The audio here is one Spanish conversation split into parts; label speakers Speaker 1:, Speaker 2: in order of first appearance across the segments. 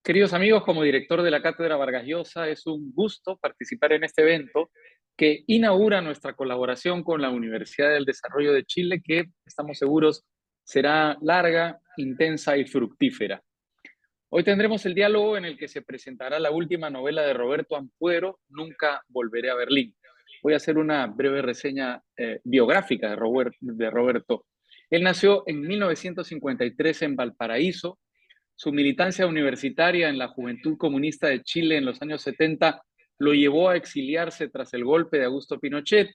Speaker 1: Queridos amigos, como director de la Cátedra Vargas Llosa, es un gusto participar en este evento que inaugura nuestra colaboración con la Universidad del Desarrollo de Chile, que estamos seguros será larga, intensa y fructífera. Hoy tendremos el diálogo en el que se presentará la última novela de Roberto Ampuero, Nunca volveré a Berlín. Voy a hacer una breve reseña biográfica de Roberto. Él nació en 1953 en Valparaíso. Su militancia universitaria en la Juventud Comunista de Chile en los años 70 lo llevó a exiliarse tras el golpe de Augusto Pinochet.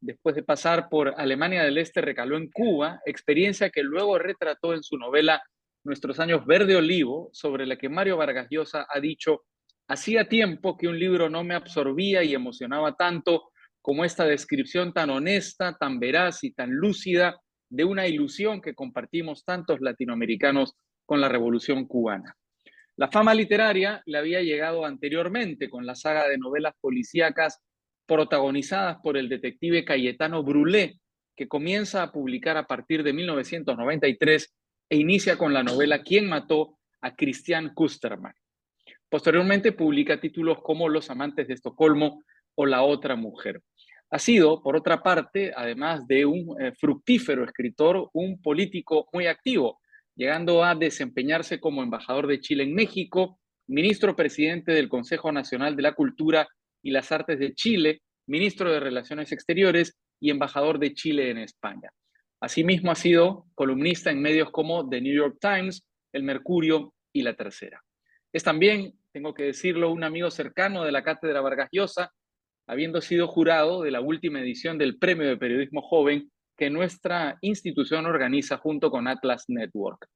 Speaker 1: Después de pasar por Alemania del Este, recaló en Cuba, experiencia que luego retrató en su novela Nuestros años verde olivo, sobre la que Mario Vargas Llosa ha dicho: hacía tiempo que un libro no me absorbía y emocionaba tanto como esta descripción tan honesta, tan veraz y tan lúcida de una ilusión que compartimos tantos latinoamericanos con la Revolución cubana. La fama literaria le había llegado anteriormente con la saga de novelas policíacas protagonizadas por el detective Cayetano Brulé, que comienza a publicar a partir de 1993 e inicia con la novela ¿Quién mató a Christian Kusterman? Posteriormente publica títulos como Los amantes de Estocolmo o La otra mujer. Ha sido, por otra parte, además de un fructífero escritor, un político muy activo, llegando a desempeñarse como embajador de Chile en México, ministro presidente del Consejo Nacional de la Cultura y las Artes de Chile, ministro de Relaciones Exteriores y embajador de Chile en España. Asimismo, ha sido columnista en medios como The New York Times, El Mercurio y La Tercera. Es también, tengo que decirlo, un amigo cercano de la Cátedra Vargas Llosa, habiendo sido jurado de la última edición del Premio de Periodismo Joven que nuestra institución organiza junto con Atlas Network.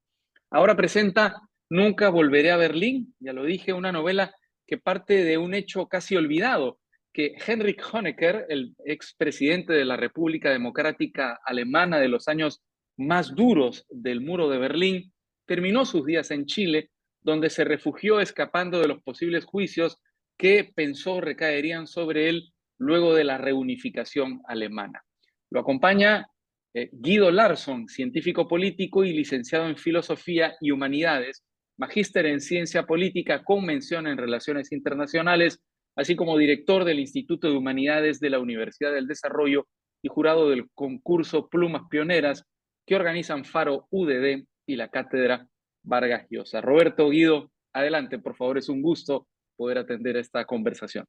Speaker 1: Ahora presenta Nunca volveré a Berlín, ya lo dije, una novela que parte de un hecho casi olvidado, que Heinrich Honecker, el expresidente de la República Democrática Alemana de los años más duros del muro de Berlín, terminó sus días en Chile, donde se refugió escapando de los posibles juicios que pensó recaerían sobre él luego de la reunificación alemana. Lo acompaña Guido Larsson, científico político y licenciado en Filosofía y Humanidades, magíster en Ciencia Política con mención en Relaciones Internacionales, así como director del Instituto de Humanidades de la Universidad del Desarrollo y jurado del concurso Plumas Pioneras que organizan Faro UDD y la Cátedra Vargas Llosa. Roberto, Guido, adelante, por favor, es un gusto poder atender esta conversación.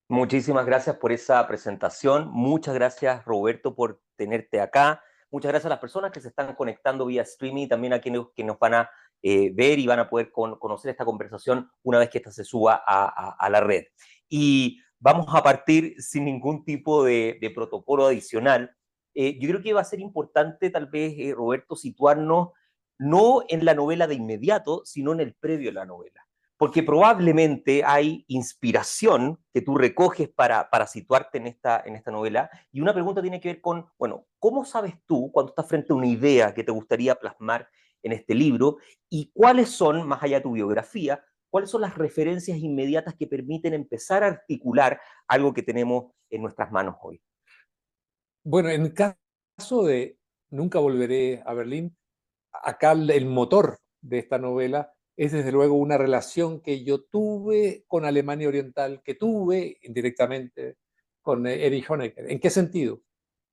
Speaker 2: Muchísimas gracias por esa presentación. Muchas gracias, Roberto, por tenerte acá. Muchas gracias a las personas que se están conectando vía streaming y también a quienes que nos van a ver y van a poder conocer esta conversación una vez que esta se suba a la red. Y vamos a partir sin ningún tipo de protocolo adicional. Yo creo que va a ser importante, tal vez, Roberto, situarnos no en la novela de inmediato, sino en el previo de la novela. Porque probablemente hay inspiración que tú recoges para situarte en esta novela. Y una pregunta tiene que ver con, bueno, ¿cómo sabes tú cuando estás frente a una idea que te gustaría plasmar en este libro? Y cuáles son, más allá de tu biografía, cuáles son las referencias inmediatas que permiten empezar a articular algo que tenemos en nuestras manos hoy?
Speaker 3: Bueno, en el caso de Nunca volveré a Berlín, acá el motor de esta novela es desde luego una relación que yo tuve con Alemania Oriental, que tuve indirectamente con Erich Honecker. ¿En qué sentido?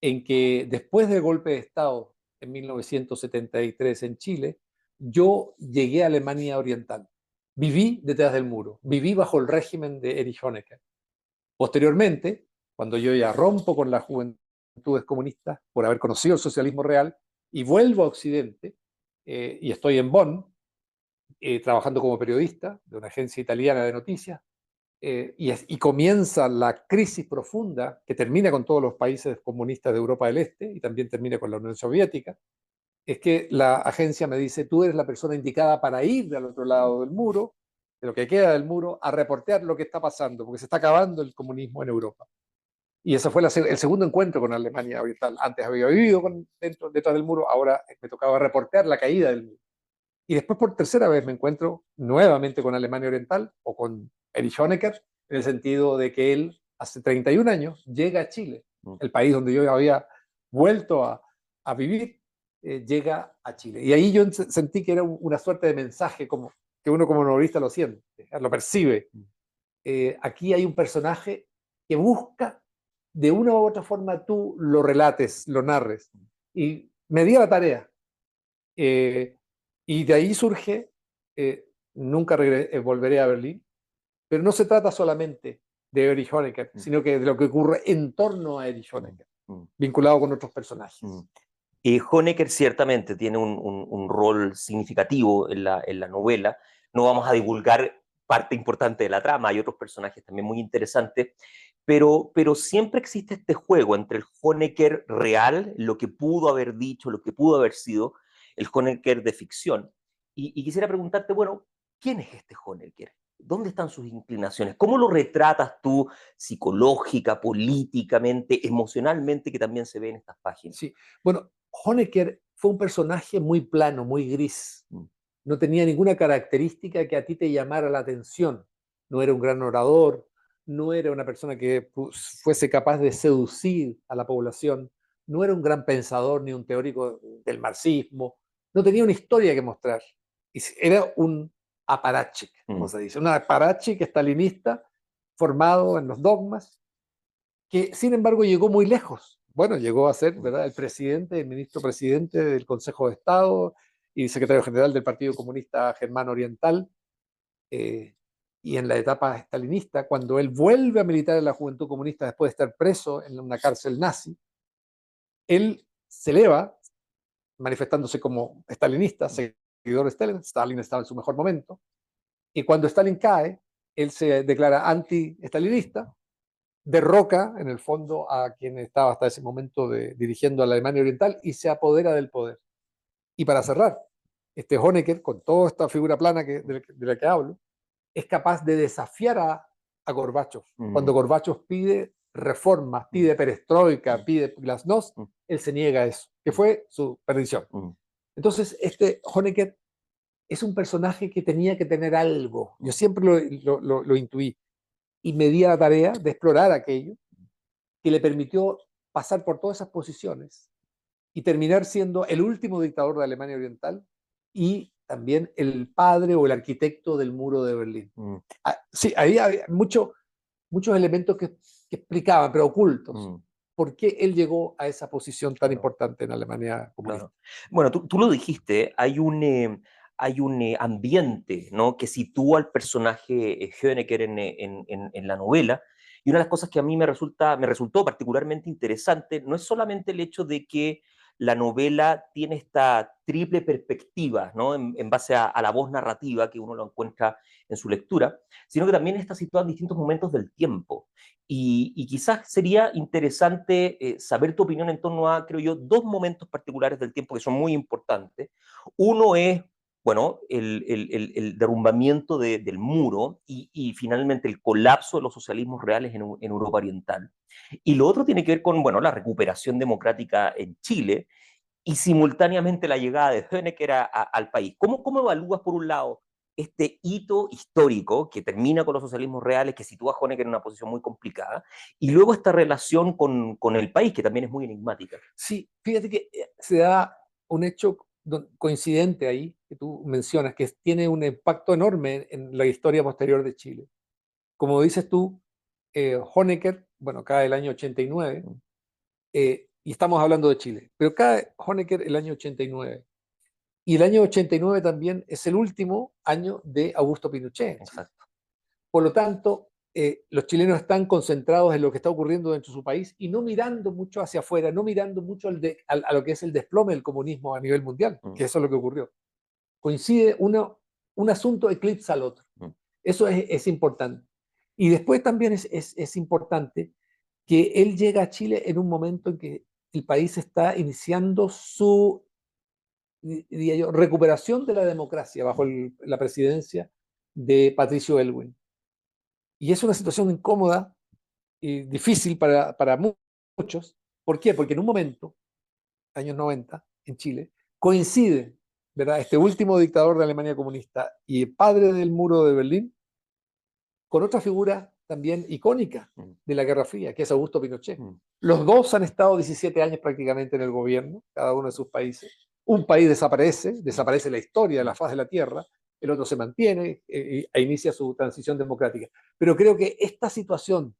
Speaker 3: En que después del golpe de Estado en 1973 en Chile, yo llegué a Alemania Oriental. Viví detrás del muro, viví bajo el régimen de Erich Honecker. Posteriormente, cuando yo ya rompo con las juventudes comunistas por haber conocido el socialismo real y vuelvo a Occidente, y estoy en Bonn, trabajando como periodista de una agencia italiana de noticias, y comienza la crisis profunda que termina con todos los países comunistas de Europa del Este y también termina con la Unión Soviética. Es que la agencia me dice: tú eres la persona indicada para ir al otro lado del muro, de lo que queda del muro, a reportear lo que está pasando, porque se está acabando el comunismo en Europa. Y ese fue el segundo encuentro con Alemania Oriental. Antes había vivido detrás del muro, ahora me tocaba reportear la caída del muro. Y después por tercera vez me encuentro nuevamente con Alemania Oriental o con Erich Honecker, en el sentido de que él hace 31 años llega a Chile, el país donde yo había vuelto a vivir, llega a Chile. Y ahí yo sentí que era una suerte de mensaje, como que uno como novelista lo siente, lo percibe. Aquí hay un personaje que busca, de una u otra forma, tú lo relates, lo narres. Y me di a la tarea. Y de ahí surge, nunca volveré a Berlín, pero no se trata solamente de Erich Honecker, sino que de lo que ocurre en torno a Erich Honecker, vinculado con otros personajes.
Speaker 2: Honecker ciertamente tiene un rol significativo en la novela. No vamos a divulgar parte importante de la trama, hay otros personajes también muy interesantes, pero siempre existe este juego entre el Honecker real, lo que pudo haber dicho, lo que pudo haber sido, el Honecker de ficción. Y quisiera preguntarte, bueno, ¿quién es este Honecker? ¿Dónde están sus inclinaciones? ¿Cómo lo retratas tú psicológica, políticamente, emocionalmente, que también se ve en estas páginas?
Speaker 3: Sí, bueno, Honecker fue un personaje muy plano, muy gris. No tenía ninguna característica que a ti te llamara la atención. No era un gran orador, no era una persona que fuese capaz de seducir a la población, no era un gran pensador ni un teórico del marxismo, no tenía una historia que mostrar. Era un aparachic, como se dice, un aparachic estalinista formado en los dogmas, que sin embargo llegó muy lejos. Bueno, llegó a ser, ¿verdad?, el presidente, el ministro presidente del Consejo de Estado y secretario general del Partido Comunista Germano Oriental. Y en la etapa estalinista, cuando él vuelve a militar en la Juventud Comunista después de estar preso en una cárcel nazi, él se eleva manifestándose como estalinista, seguidor de Stalin. Stalin estaba en su mejor momento. Y cuando Stalin cae, él se declara anti-estalinista, derroca en el fondo a quien estaba hasta ese momento dirigiendo a la Alemania Oriental y se apodera del poder. Y para cerrar, este Honecker, con toda esta figura plana de la que hablo, es capaz de desafiar a Gorbachev. Cuando Gorbachev pide reformas, pide perestroika, pide glasnost, él se niega a eso, que fue su perdición. Entonces, este Honecker es un personaje que tenía que tener algo. Yo siempre lo intuí. Y me di a la tarea de explorar aquello que le permitió pasar por todas esas posiciones y terminar siendo el último dictador de Alemania Oriental y también el padre o el arquitecto del muro de Berlín. Sí, ahí había muchos elementos que explicaban, pero ocultos, por qué él llegó a esa posición tan importante en Alemania comunista.
Speaker 2: Claro. Bueno, tú lo dijiste, hay un ambiente, ¿no?, que sitúa al personaje Honecker en la novela. Y una de las cosas que a mí me resultó particularmente interesante no es solamente el hecho de que la novela tiene esta triple perspectiva, ¿no?, en base a la voz narrativa que uno lo encuentra en su lectura, sino que también está situada en distintos momentos del tiempo. Y quizás sería interesante saber tu opinión en torno a, creo yo, dos momentos particulares del tiempo que son muy importantes. Uno es, bueno, el derrumbamiento del muro y finalmente el colapso de los socialismos reales en Europa Oriental. Y lo otro tiene que ver con, bueno, la recuperación democrática en Chile y simultáneamente la llegada de Honecker al país. ¿Cómo evalúas, por un lado, este hito histórico que termina con los socialismos reales, que sitúa a Honecker en una posición muy complicada, y luego esta relación con el país, que también es muy enigmática?
Speaker 3: Sí, fíjate que se da un hecho coincidente ahí, que tú mencionas, que tiene un impacto enorme en la historia posterior de Chile. Como dices tú, Honecker, bueno, cae el año 89, y estamos hablando de Chile, pero cae Honecker el año 89. Y el año 89 también es el último año de Augusto Pinochet.
Speaker 2: Exacto.
Speaker 3: Por lo tanto, los chilenos están concentrados en lo que está ocurriendo dentro de su país y no mirando mucho hacia afuera, no mirando mucho a lo que es el desplome del comunismo a nivel mundial, que eso es lo que ocurrió. Coincide un asunto eclipsa al otro. Eso es importante. Y después también es importante que él llega a Chile en un momento en que el país está iniciando su, diría yo, recuperación de la democracia bajo la presidencia de Patricio Aylwin. Y es una situación incómoda y difícil para muchos. ¿Por qué? Porque en un momento, años 90, en Chile, coincide, ¿verdad?, este último dictador de Alemania comunista y el padre del muro de Berlín con otra figura también icónica de la Guerra Fría, que es Augusto Pinochet. Los dos han estado 17 años prácticamente en el gobierno, cada uno de sus países. Un país desaparece la historia de la faz de la tierra, el otro se mantiene e inicia su transición democrática. Pero creo que esta situación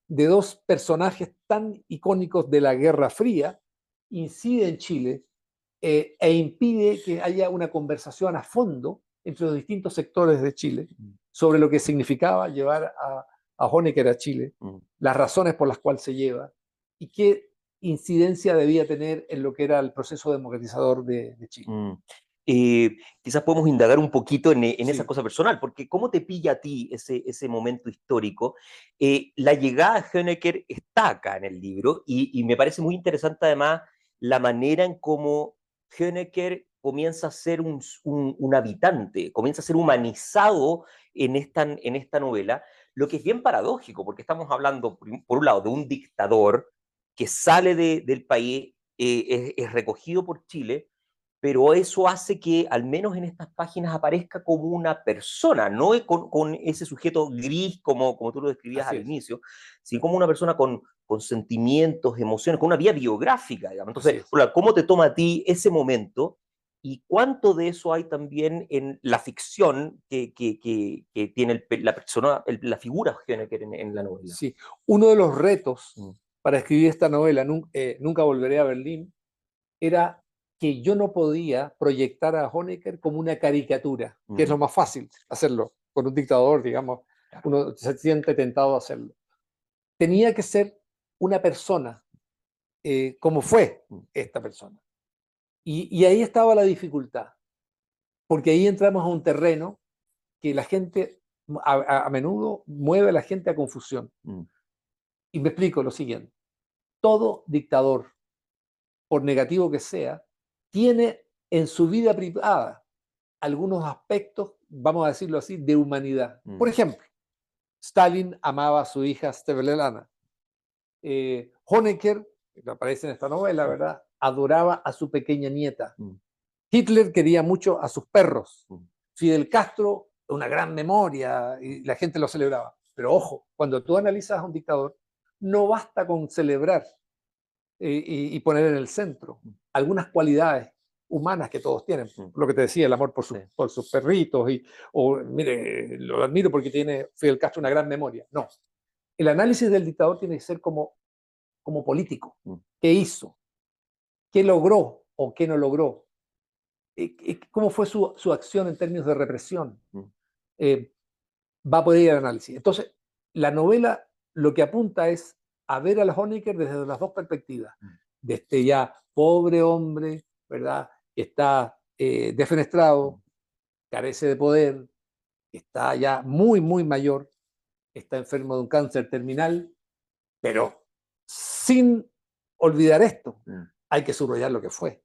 Speaker 3: de dos personajes tan icónicos de la Guerra Fría incide en Chile e impide que haya una conversación a fondo entre los distintos sectores de Chile sobre lo que significaba llevar a Honecker a Chile, las razones por las cuales se lleva y qué incidencia debía tener en lo que era el proceso democratizador de Chile.
Speaker 2: Quizás podemos indagar un poquito en
Speaker 3: Sí.
Speaker 2: esa cosa personal, porque ¿cómo te pilla a ti ese momento histórico? La llegada de Honecker está acá en el libro y me parece muy interesante además la manera en cómo Honecker comienza a ser un habitante, comienza a ser humanizado en esta novela, lo que es bien paradójico, porque estamos hablando, por un lado, de un dictador que sale del país, es recogido por Chile, pero eso hace que al menos en estas páginas aparezca como una persona, no con ese sujeto gris como tú lo describías al inicio, sino como una persona con sentimientos, emociones, con una vía biográfica, digamos. Entonces, ¿cómo te toma a ti ese momento? ¿Y cuánto de eso hay también en la ficción que tiene la persona, la figura Honecker en la novela?
Speaker 3: Sí, uno de los retos para escribir esta novela, Nunca volveré a Berlín, era que yo no podía proyectar a Honecker como una caricatura, que es lo más fácil hacerlo con un dictador, digamos, uno se siente tentado a hacerlo. Tenía que ser una persona, como fue esta persona. Y ahí estaba la dificultad, porque ahí entramos a un terreno que la gente, a menudo, mueve a la gente a confusión. Y me explico lo siguiente. Todo dictador, por negativo que sea, tiene en su vida privada algunos aspectos, vamos a decirlo así, de humanidad. Por ejemplo, Stalin amaba a su hija Svetlana. Honecker, que aparece en esta novela, ¿verdad?, adoraba a su pequeña nieta. Hitler quería mucho a sus perros. Fidel Castro, una gran memoria, y la gente lo celebraba. Pero ojo, cuando tú analizas a un dictador, no basta con celebrar y poner en el centro algunas cualidades humanas que todos tienen. Lo que te decía, el amor por sus perritos, o mire, lo admiro porque tiene Fidel Castro una gran memoria. No. El análisis del dictador tiene que ser como político. ¿Qué hizo? ¿Qué logró o qué no logró? ¿Cómo fue su acción en términos de represión? Va a poder ir al análisis. Entonces, la novela lo que apunta es a ver al Honecker desde las dos perspectivas. De este ya pobre hombre, ¿verdad?, que está defenestrado, carece de poder, está ya muy, muy mayor, está enfermo de un cáncer terminal, pero sin olvidar esto, hay que subrayar lo que fue.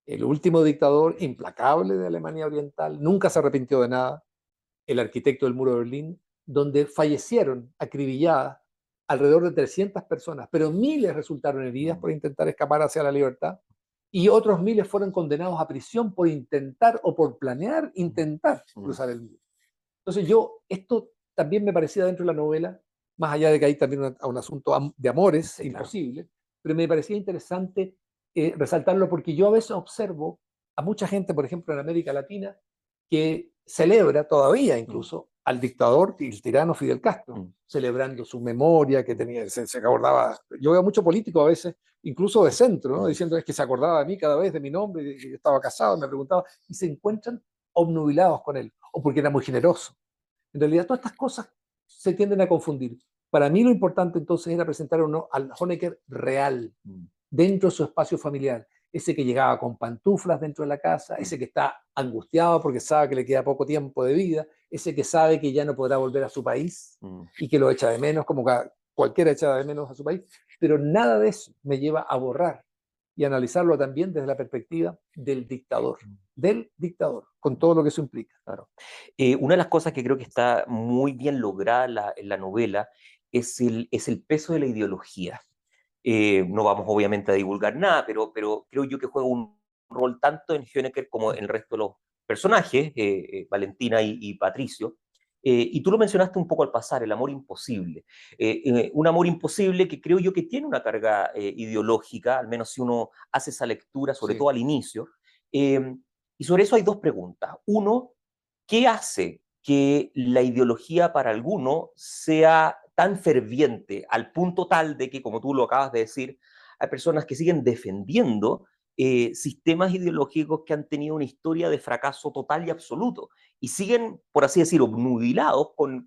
Speaker 3: El último dictador implacable de Alemania Oriental, nunca se arrepintió de nada, el arquitecto del muro de Berlín, donde fallecieron acribilladas alrededor de 300 personas, pero miles resultaron heridas por intentar escapar hacia la libertad y otros miles fueron condenados a prisión por intentar o por planear intentar cruzar el muro. Entonces esto también me parecía dentro de la novela, más allá de que hay también un asunto de amores imposible, pero me parecía interesante resaltarlo porque yo a veces observo a mucha gente, por ejemplo en América Latina, que celebra todavía incluso al dictador y el tirano Fidel Castro, celebrando su memoria que tenía, se acordaba. Yo veo mucho político a veces, incluso de centro, ¿no?, diciendo es que se acordaba de mí cada vez, de mi nombre, y yo estaba casado, me preguntaba, y se encuentran obnubilados con él, o porque era muy generoso. En realidad todas estas cosas se tienden a confundir. Para mí lo importante entonces era presentar al Honecker real, dentro de su espacio familiar, ese que llegaba con pantuflas dentro de la casa, ese que está angustiado porque sabe que le queda poco tiempo de vida, ese que sabe que ya no podrá volver a su país y que lo echa de menos, como cualquiera echa de menos a su país, pero nada de eso me lleva a borrar y analizarlo también desde la perspectiva del dictador, con todo lo que eso implica.
Speaker 2: Claro. Una de las cosas que creo que está muy bien lograda en la novela es el peso de la ideología. No vamos obviamente a divulgar nada, pero creo yo que juega un rol tanto en Honecker como en el resto de los personajes, Valentina y Patricio. Y tú lo mencionaste un poco al pasar, el amor imposible. Un amor imposible que creo yo que tiene una carga ideológica, al menos si uno hace esa lectura, sobre todo al inicio. Y sobre eso hay dos preguntas. Uno, ¿Qué hace que la ideología para alguno sea tan ferviente al punto tal de que, como tú lo acabas de decir, hay personas que siguen defendiendo sistemas ideológicos que han tenido una historia de fracaso total y absoluto y siguen, por así decirlo, obnubilados con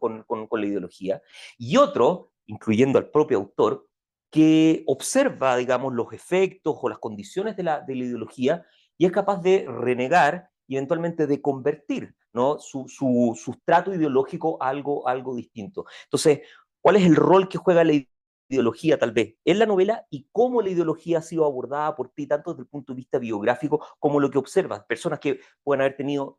Speaker 2: la ideología, y otros, incluyendo al propio autor, que observa, digamos, los efectos o las condiciones de la ideología y es capaz de renegar y eventualmente de convertir, ¿no? su sustrato ideológico a algo distinto. Entonces, ¿cuál es el rol que juega la ideología tal vez en la novela y cómo la ideología ha sido abordada por ti, tanto desde el punto de vista biográfico como lo que observas? Personas que pueden haber tenido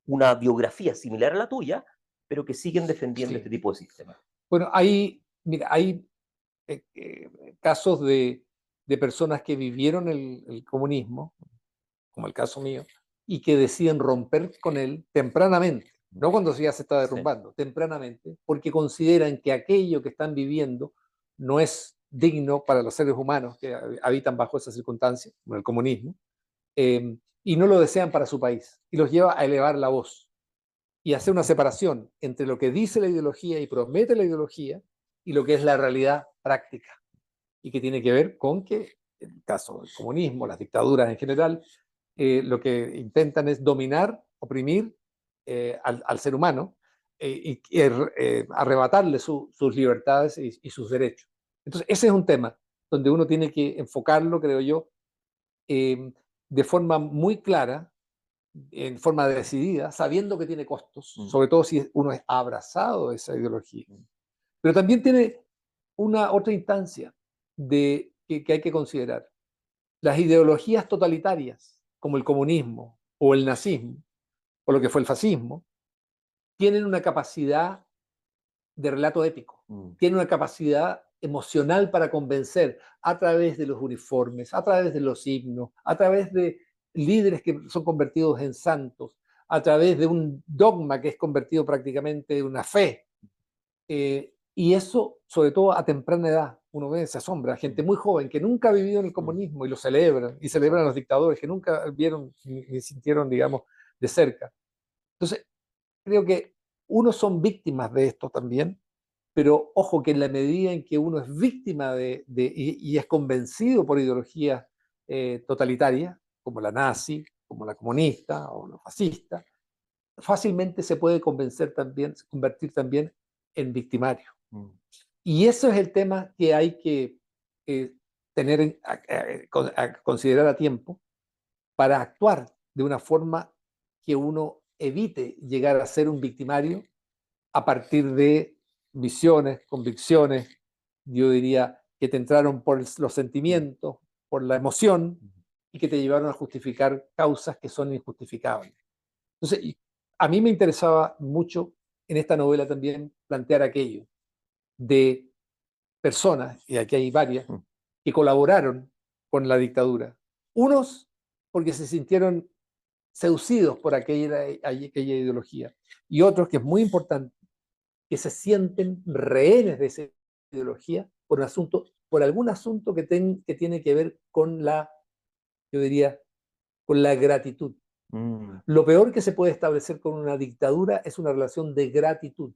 Speaker 2: una biografía similar a la tuya, pero que siguen defendiendo este tipo de sistemas.
Speaker 3: Bueno, mira, hay casos de personas que vivieron el comunismo, como el caso mío, y que deciden romper con él tempranamente, no cuando ya se está derrumbando, tempranamente, porque consideran que aquello que están viviendo no es digno para los seres humanos que habitan bajo esas circunstancias, como el comunismo, y no lo desean para su país, y los lleva a elevar la voz y hacer una separación entre lo que dice la ideología y promete la ideología y lo que es la realidad práctica, y que tiene que ver con que, en el caso del comunismo, las dictaduras en general, lo que intentan es dominar, oprimir al ser humano y arrebatarle sus libertades y sus derechos. Entonces, ese es un tema donde uno tiene que enfocarlo, creo yo, de forma muy clara, en forma decidida, sabiendo que tiene costos, sobre todo si uno es abrazado de esa ideología. Pero también tiene una otra instancia que hay que considerar. Las ideologías totalitarias, como el comunismo o el nazismo, o lo que fue el fascismo, tienen una capacidad de relato épico, tienen una capacidad emocional para convencer a través de los uniformes, a través de los himnos, a través de líderes que son convertidos en santos, a través de un dogma que es convertido prácticamente en una fe. Y eso, sobre todo a temprana edad, uno ve, se asombra, gente muy joven que nunca ha vivido en el comunismo y lo celebran, y celebran a los dictadores que nunca vieron ni sintieron, digamos, de cerca. Entonces, creo que unos son víctimas de esto también, pero ojo que en la medida en que uno es víctima y es convencido por ideologías totalitarias, como la nazi, como la comunista o la fascista, fácilmente se puede convencer también, convertir también en victimario. Y eso es el tema que hay que tener a considerar a tiempo para actuar de una forma que uno evite llegar a ser un victimario a partir de visiones, convicciones, yo diría, que te entraron por los sentimientos, por la emoción, y que te llevaron a justificar causas que son injustificables. Entonces, a mí me interesaba mucho en esta novela también plantear aquello de personas, y aquí hay varias, que colaboraron con la dictadura. Unos porque se sintieron seducidos por aquella ideología, y otros, que es muy importante, que se sienten rehenes de esa ideología por algún asunto que tiene que ver con yo diría, con la gratitud. Lo peor que se puede establecer con una dictadura es una relación de gratitud,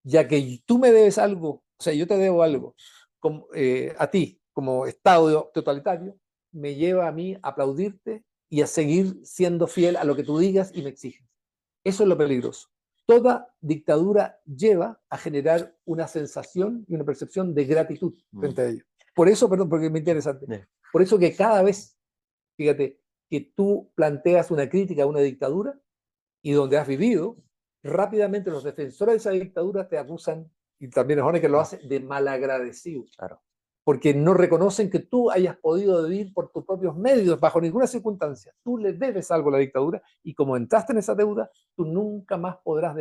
Speaker 3: ya que tú me debes algo, o sea, yo te debo algo a ti como Estado totalitario, me lleva a mí a aplaudirte y a seguir siendo fiel a lo que tú digas y me exiges. Eso es lo peligroso. Toda dictadura lleva a generar una sensación y una percepción de gratitud frente a ello. Por eso, perdón, porque es muy interesante, por eso que cada vez, fíjate, que tú planteas una crítica a una dictadura y donde has vivido, rápidamente los defensores de esa dictadura te acusan, y también es que lo hacen, de malagradecido.
Speaker 2: Claro.
Speaker 3: Porque no reconocen que tú hayas podido vivir por tus propios medios, bajo ninguna circunstancia. Tú le debes algo a la dictadura, y como entraste en esa deuda, tú nunca más podrás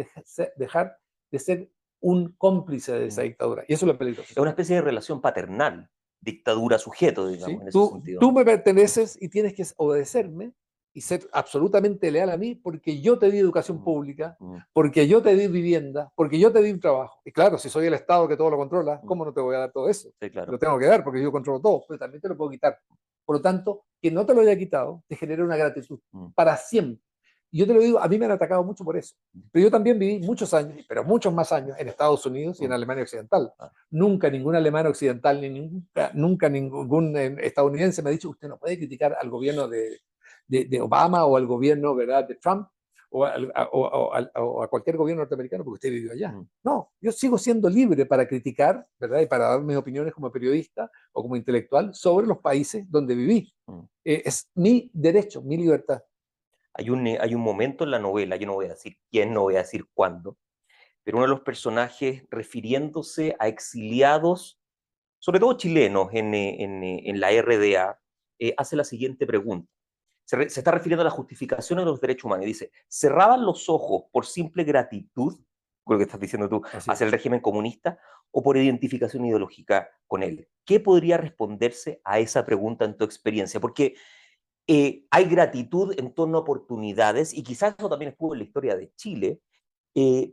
Speaker 3: dejar de ser un cómplice de esa dictadura. Y eso es lo peligroso.
Speaker 2: Es una especie de relación paternal, dictadura-sujeto, digamos,
Speaker 3: ¿Sí?
Speaker 2: en ese sentido.
Speaker 3: Tú me perteneces y tienes que obedecerme y ser absolutamente leal a mí, porque yo te di educación pública, porque yo te di vivienda, porque yo te di un trabajo. Y claro, si soy el Estado que todo lo controla, ¿cómo no te voy a dar todo eso?
Speaker 2: Sí, claro.
Speaker 3: Lo tengo que dar porque yo controlo todo, pero también te lo puedo quitar. Por lo tanto, que no te lo haya quitado te genera una gratitud para siempre. yo te lo digo, a mí me han atacado mucho por eso. Pero yo también viví muchos años, pero muchos más años, en Estados Unidos y en Alemania Occidental. Nunca ningún alemán occidental, ni nunca ningún estadounidense me ha dicho, usted no puede criticar al gobierno de Obama o al gobierno, ¿verdad?, de Trump o a cualquier gobierno norteamericano porque usted vivió allá. No, yo sigo siendo libre para criticar, ¿verdad?, y para dar mis opiniones como periodista o como intelectual sobre los países donde viví. Es mi derecho, mi libertad.
Speaker 2: Hay un momento en la novela, yo no voy a decir quién, no voy a decir cuándo, pero uno de los personajes refiriéndose a exiliados, sobre todo chilenos, en la RDA, hace la siguiente pregunta. Se está refiriendo a la justificación de los derechos humanos y dice, ¿cerraban los ojos por simple gratitud, con lo que estás diciendo tú, hacia el régimen comunista, o por identificación ideológica con él? ¿Qué podría responderse a esa pregunta en tu experiencia? Porque hay gratitud en torno a oportunidades, y quizás eso también estuvo en la historia de Chile,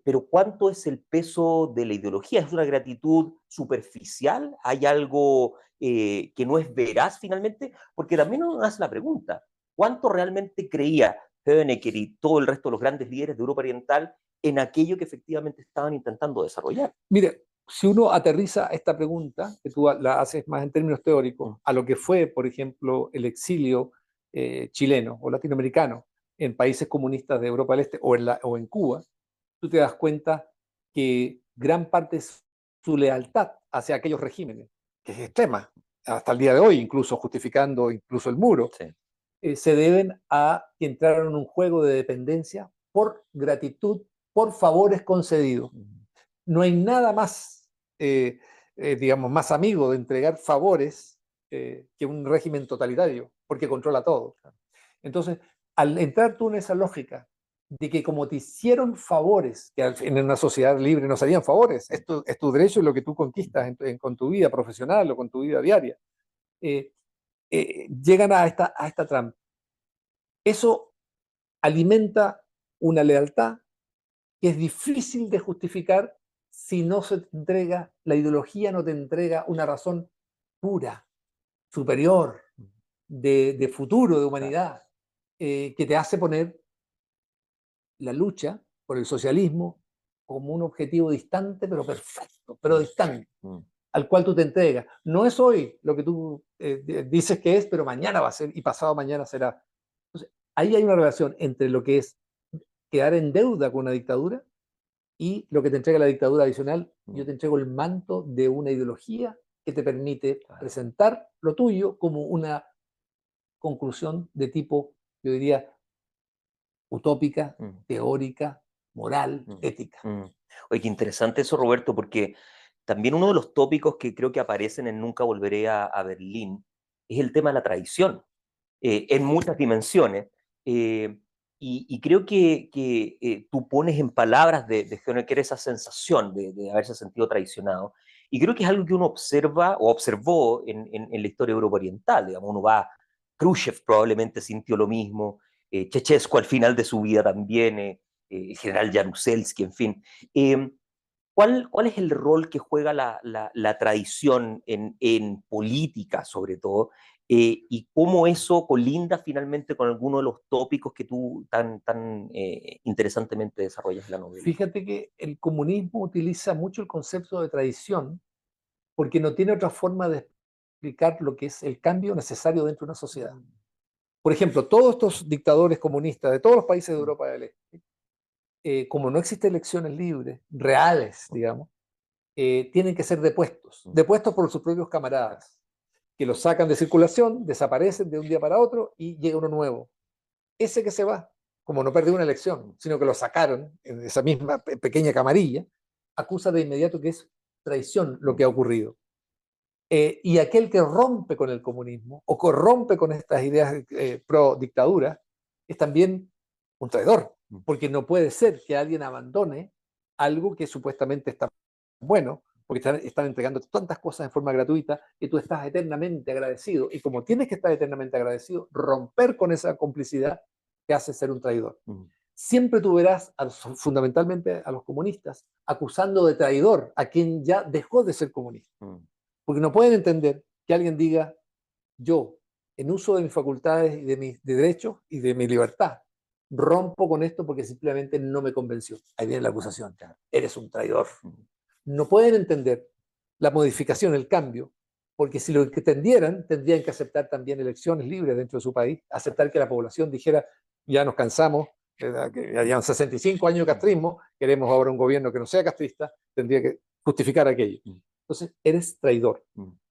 Speaker 2: pero ¿cuánto es el peso de la ideología? ¿Es una gratitud superficial? ¿Hay algo que no es veraz finalmente? Porque también uno hace la pregunta, ¿cuánto realmente creía Honecker y todo el resto de los grandes líderes de Europa Oriental en aquello que efectivamente estaban intentando desarrollar?
Speaker 3: Mire, si uno aterriza esta pregunta, que tú la haces más en términos teóricos, a lo que fue, por ejemplo, el exilio chileno o latinoamericano en países comunistas de Europa del Este o en Cuba, tú te das cuenta que gran parte de su lealtad hacia aquellos regímenes, que es extrema, hasta el día de hoy, incluso justificando incluso el muro, se deben a que entraron en un juego de dependencia por gratitud, por favores concedidos. No hay nada más, digamos, más amigo de entregar favores que un régimen totalitario, porque controla todo. Entonces, al entrar tú en esa lógica de que como te hicieron favores, que en una sociedad libre no serían favores, es tu derecho y lo que tú conquistas con tu vida profesional o con tu vida diaria, llegan a esta trampa. Eso alimenta una lealtad que es difícil de justificar si no se te entrega, la ideología no te entrega una razón pura, superior, de futuro, de humanidad, que te hace poner la lucha por el socialismo como un objetivo distante, pero perfecto, pero distante, al cual tú te entregas. No es hoy lo que tú dices que es, pero mañana va a ser y pasado mañana será. Entonces, ahí hay una relación entre lo que es quedar en deuda con una dictadura y lo que te entrega la dictadura adicional. Yo te entrego el manto de una ideología que te permite presentar lo tuyo como una conclusión de tipo, yo diría, utópica, teórica, moral, ética.
Speaker 2: Oye, qué interesante eso, Roberto, porque también uno de los tópicos que creo que aparecen en Nunca Volveré a Berlín es el tema de la traición, en muchas dimensiones. Y creo que tú pones en palabras de Honecker esa sensación de haberse sentido traicionado. Y creo que es algo que uno observa o observó en la historia de Europa Oriental. Digamos, uno va, Khrushchev probablemente sintió lo mismo, Ceausescu al final de su vida también, el general Jaruzelski, en fin. ¿Cuál es el rol que juega la tradición en política, sobre todo, y cómo eso colinda finalmente con alguno de los tópicos que tú tan interesantemente desarrollas en la novela?
Speaker 3: Fíjate que el comunismo utiliza mucho el concepto de tradición porque no tiene otra forma de explicar lo que es el cambio necesario dentro de una sociedad. Por ejemplo, todos estos dictadores comunistas de todos los países de Europa del Este, como no existen elecciones libres, reales, digamos, tienen que ser depuestos por sus propios camaradas, que los sacan de circulación, desaparecen de un día para otro y llega uno nuevo. Ese que se va, como no perdió una elección, sino que lo sacaron en esa misma pequeña camarilla, acusa de inmediato que es traición lo que ha ocurrido. Y aquel que rompe con el comunismo o corrompe con estas ideas pro dictadura es también un traidor, porque no puede ser que alguien abandone algo que supuestamente está bueno, porque están entregando tantas cosas en forma gratuita que tú estás eternamente agradecido. Y como tienes que estar eternamente agradecido, romper con esa complicidad te hace ser un traidor. Siempre tú verás, fundamentalmente a los comunistas, acusando de traidor a quien ya dejó de ser comunista. Porque no pueden entender que alguien diga, yo, en uso de mis facultades y de mis derechos y de mi libertad, rompo con esto porque simplemente no me convenció. Ahí viene la acusación, eres un traidor. No pueden entender la modificación, el cambio, porque si lo entendieran, tendrían que aceptar también elecciones libres dentro de su país, aceptar que la población dijera, ya nos cansamos, ¿verdad? Que ya llevan 65 años de castrismo, queremos ahora un gobierno que no sea castrista, tendría que justificar aquello. Entonces, eres traidor.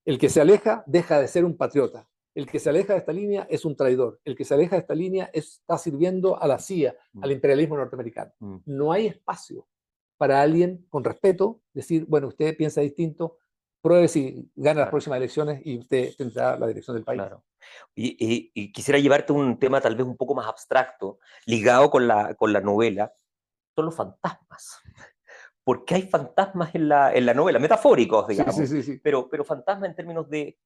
Speaker 3: El que se aleja deja de ser un patriota. El que se aleja de esta línea es un traidor. El que se aleja de esta línea está sirviendo a la CIA, al imperialismo norteamericano. No hay espacio para alguien con respeto decir, bueno, usted piensa distinto, pruebe si gana las próximas elecciones y usted tendrá la dirección del país.
Speaker 2: Claro. Y quisiera llevarte a un tema tal vez un poco más abstracto, ligado con la novela, son los fantasmas. Porque hay fantasmas en la novela, metafóricos, digamos,
Speaker 3: Sí.
Speaker 2: pero fantasmas en términos de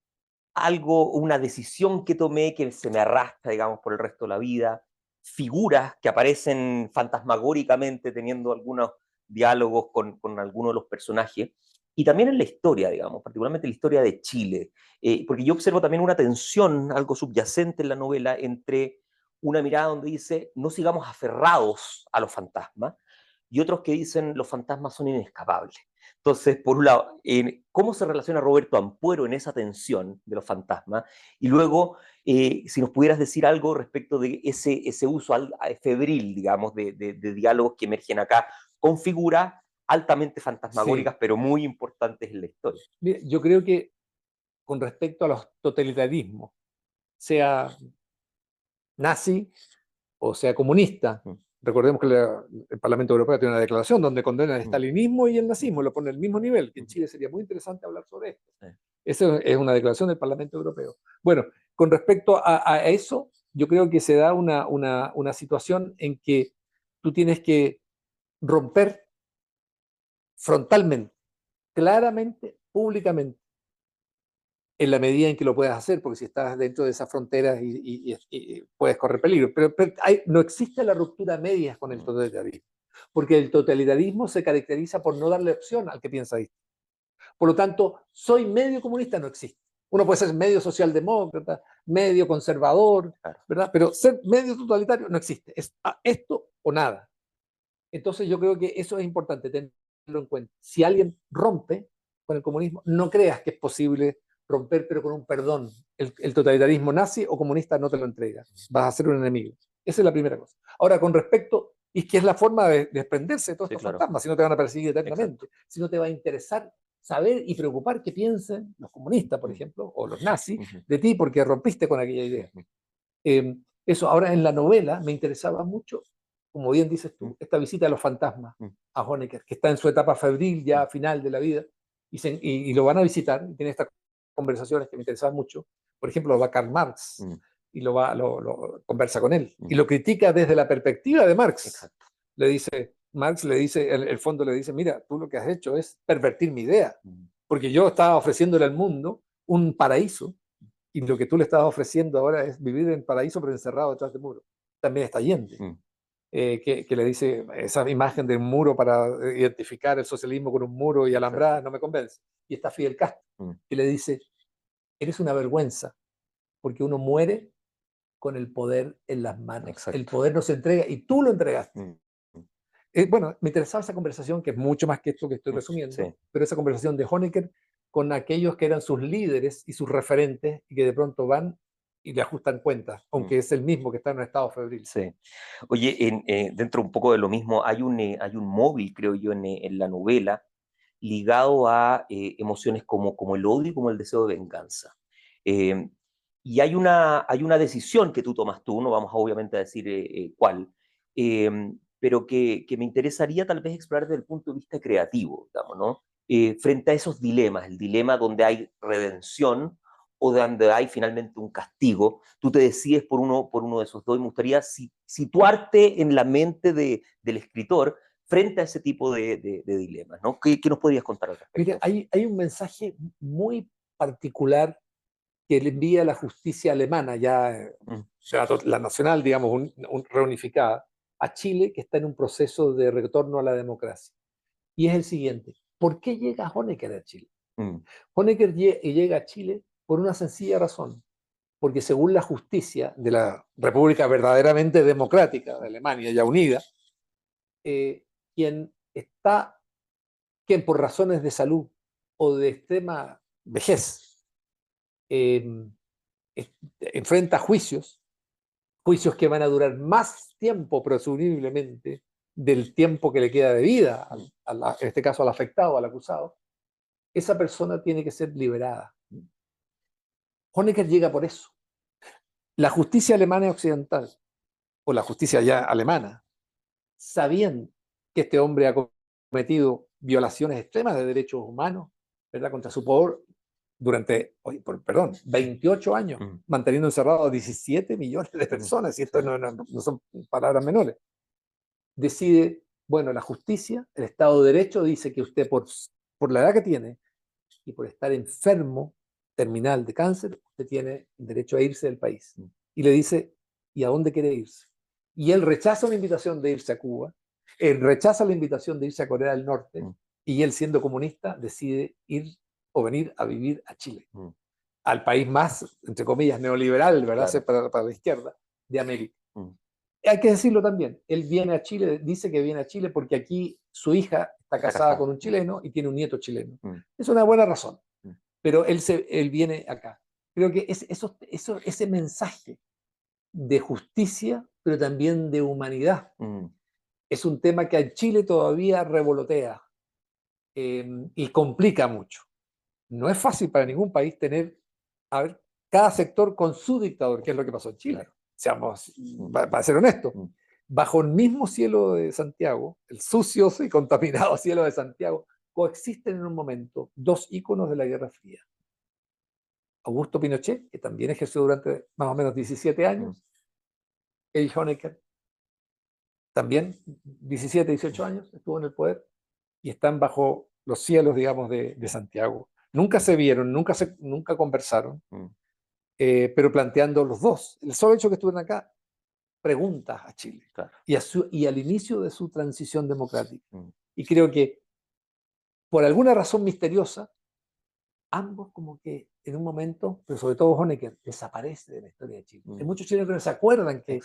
Speaker 2: algo, una decisión que tomé que se me arrastra, digamos, por el resto de la vida, figuras que aparecen fantasmagóricamente teniendo algunos diálogos con algunos de los personajes, y también en la historia, digamos, particularmente la historia de Chile, porque yo observo también una tensión, algo subyacente en la novela, entre una mirada donde dice, no sigamos aferrados a los fantasmas, y otros que dicen, los fantasmas son inescapables. Entonces, por un lado, ¿cómo se relaciona Roberto Ampuero en esa tensión de los fantasmas? Y luego, si nos pudieras decir algo respecto de ese uso febril, digamos, de diálogos que emergen acá, con figuras altamente fantasmagóricas, pero muy importantes en la historia.
Speaker 3: Mira, yo creo que con respecto a los totalitarismos, sea nazi o sea comunista, recordemos que el Parlamento Europeo tiene una declaración donde condena el estalinismo y el nazismo, lo pone al mismo nivel, que en Chile sería muy interesante hablar sobre esto. Esa es una declaración del Parlamento Europeo. Bueno, con respecto a eso, yo creo que se da una situación en que tú tienes que romper frontalmente, claramente, públicamente, en la medida en que lo puedas hacer, porque si estás dentro de esas fronteras y puedes correr peligro. Pero no existe la ruptura a medias con el totalitarismo, porque el totalitarismo se caracteriza por no darle opción al que piensa distinto. Por lo tanto, soy medio comunista no existe. Uno puede ser medio socialdemócrata, medio conservador, ¿verdad? Pero ser medio totalitario no existe. Es esto o nada. Entonces yo creo que eso es importante tenerlo en cuenta. Si alguien rompe con el comunismo, no creas que es posible romper, pero con un perdón. El totalitarismo nazi o comunista no te lo entrega. Vas a ser un enemigo. Esa es la primera cosa. Ahora, con respecto, y que es la forma de desprenderse de todos estos fantasmas, si no te van a perseguir eternamente, si no te va a interesar saber y preocupar qué piensen los comunistas, por ejemplo, o los nazis, de ti porque rompiste con aquella idea. Eso, ahora en la novela me interesaba mucho, como bien dices tú, esta visita a los fantasmas, a Honecker, que está en su etapa febril ya final de la vida, y lo van a visitar, y tiene estas conversaciones que me interesaban mucho. Por ejemplo, va Karl Marx, y lo conversa con él, y lo critica desde la perspectiva de Marx.
Speaker 2: Exacto.
Speaker 3: Marx le dice, el fondo le dice, mira, tú lo que has hecho es pervertir mi idea, porque yo estaba ofreciéndole al mundo un paraíso, y lo que tú le estabas ofreciendo ahora es vivir en paraíso pero encerrado detrás del muro. También está Allende, que le dice esa imagen del muro para identificar el socialismo con un muro y alambrada no me convence. Y está Fidel Castro, que le dice, eres una vergüenza, porque uno muere con el poder en las manos. Exacto. El poder no se entrega y tú lo entregaste. Bueno, me interesaba esa conversación, que es mucho más que esto que estoy resumiendo, pero esa conversación de Honecker con aquellos que eran sus líderes y sus referentes y que de pronto van y le ajustan cuentas, aunque es el mismo que está en un estado febril.
Speaker 2: Sí. Oye, dentro un poco de lo mismo, hay un móvil, creo yo, en la novela, ligado a emociones como el odio y como el deseo de venganza. Y hay una decisión que tú tomas tú, no vamos a, obviamente a decir cuál, pero que me interesaría tal vez explorar desde el punto de vista creativo, digamos, ¿no? Frente a esos dilemas, el dilema donde hay redención o donde hay finalmente un castigo, tú te decides por uno de esos dos, y me gustaría situarte en la mente del escritor frente a ese tipo de dilemas, ¿no? ¿Qué nos podrías contar al respecto?
Speaker 3: Mira, hay un mensaje muy particular que le envía la justicia alemana, ya la nacional, digamos, reunificada, a Chile, que está en un proceso de retorno a la democracia. Y es el siguiente: ¿por qué llega Honecker a Chile? Honecker llega a Chile por una sencilla razón. porque según la justicia de la República verdaderamente democrática de Alemania, ya unida, eh, quien está, quien por razones de salud o de extrema vejez eh, enfrenta juicios que van a durar más tiempo, presumiblemente, del tiempo que le queda de vida, en este caso al afectado, al acusado, esa persona tiene que ser liberada. Honecker llega por eso. La justicia alemana y occidental, o la justicia ya alemana, sabían que este hombre ha cometido violaciones extremas de derechos humanos, ¿verdad?, contra su pueblo durante, 28 años, manteniendo encerrados a 17 millones de personas, y esto no son palabras menores. Decide, bueno, la justicia, el Estado de Derecho dice que usted por la edad que tiene y por estar enfermo, terminal de cáncer, usted tiene derecho a irse del país. Y le dice, ¿y a dónde quiere irse? Y él rechaza una invitación de irse a Cuba, él rechaza la invitación de irse a Corea del Norte, y él, siendo comunista, decide ir o venir a vivir a Chile, al país más, entre comillas, neoliberal, ¿verdad?,
Speaker 2: Claro.
Speaker 3: para la izquierda de América. Hay que decirlo también, él viene a Chile, dice que viene a Chile porque aquí su hija está casada con un chileno y tiene un nieto chileno. Es una buena razón, pero él viene acá. Creo que ese mensaje de justicia, pero también de humanidad, es un tema que en Chile todavía revolotea y complica mucho. No es fácil para ningún país tener, a ver, cada sector con su dictador, que es lo que pasó en Chile. Claro. Seamos, para ser honestos, bajo el mismo cielo de Santiago, el sucio y contaminado cielo de Santiago, coexisten en un momento dos íconos de la Guerra Fría. Augusto Pinochet, que también ejerció durante más o menos 17 años, Erich Honecker, también 17, 18 años estuvo en el poder, y están bajo los cielos, digamos, de Santiago. Nunca se vieron, nunca conversaron, pero planteando los dos. El solo hecho que estuvieron acá, preguntas a Chile, claro, y al inicio de su transición democrática. Y creo que, por alguna razón misteriosa, ambos como que en un momento, pero sobre todo Honecker, desaparece de la historia de Chile. Hay muchos chilenos que no se acuerdan que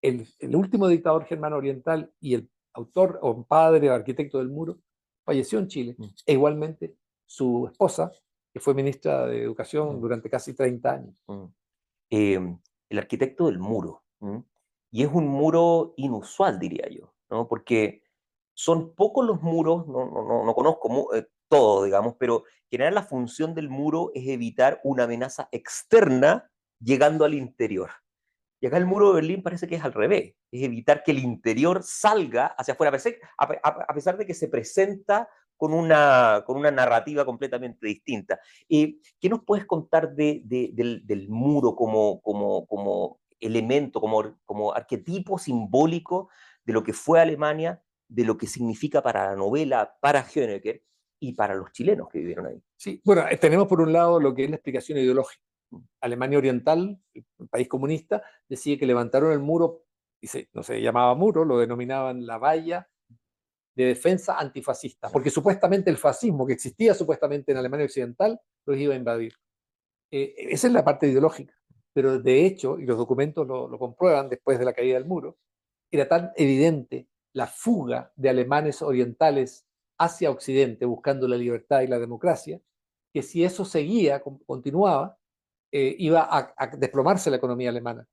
Speaker 3: el último dictador germano oriental y el autor o padre o arquitecto del muro falleció en Chile, e igualmente su esposa, que fue ministra de Educación durante casi 30 años.
Speaker 2: El arquitecto del muro, y es un muro inusual, diría yo, ¿no? Porque son pocos los muros, no conozco todo, digamos, pero en general la función del muro es evitar una amenaza externa llegando al interior. Y acá el muro de Berlín parece que es al revés, es evitar que el interior salga hacia afuera, a pesar de que se presenta con una narrativa completamente distinta. ¿Qué nos puedes contar del muro como elemento, como arquetipo simbólico de lo que fue Alemania, de lo que significa para la novela, para Honecker y para los chilenos que vivieron ahí?
Speaker 3: Sí, bueno, tenemos por un lado lo que es la explicación ideológica. Alemania Oriental, el país comunista, decide que levantaron el muro, no se llamaba muro, lo denominaban la valla de defensa antifascista, porque supuestamente el fascismo que existía supuestamente en Alemania Occidental los iba a invadir. Esa es la parte ideológica, pero de hecho, y los documentos lo comprueban después de la caída del muro, era tan evidente la fuga de alemanes orientales hacia Occidente buscando la libertad y la democracia, que si eso seguía, continuaba, iba a desplomarse la economía alemana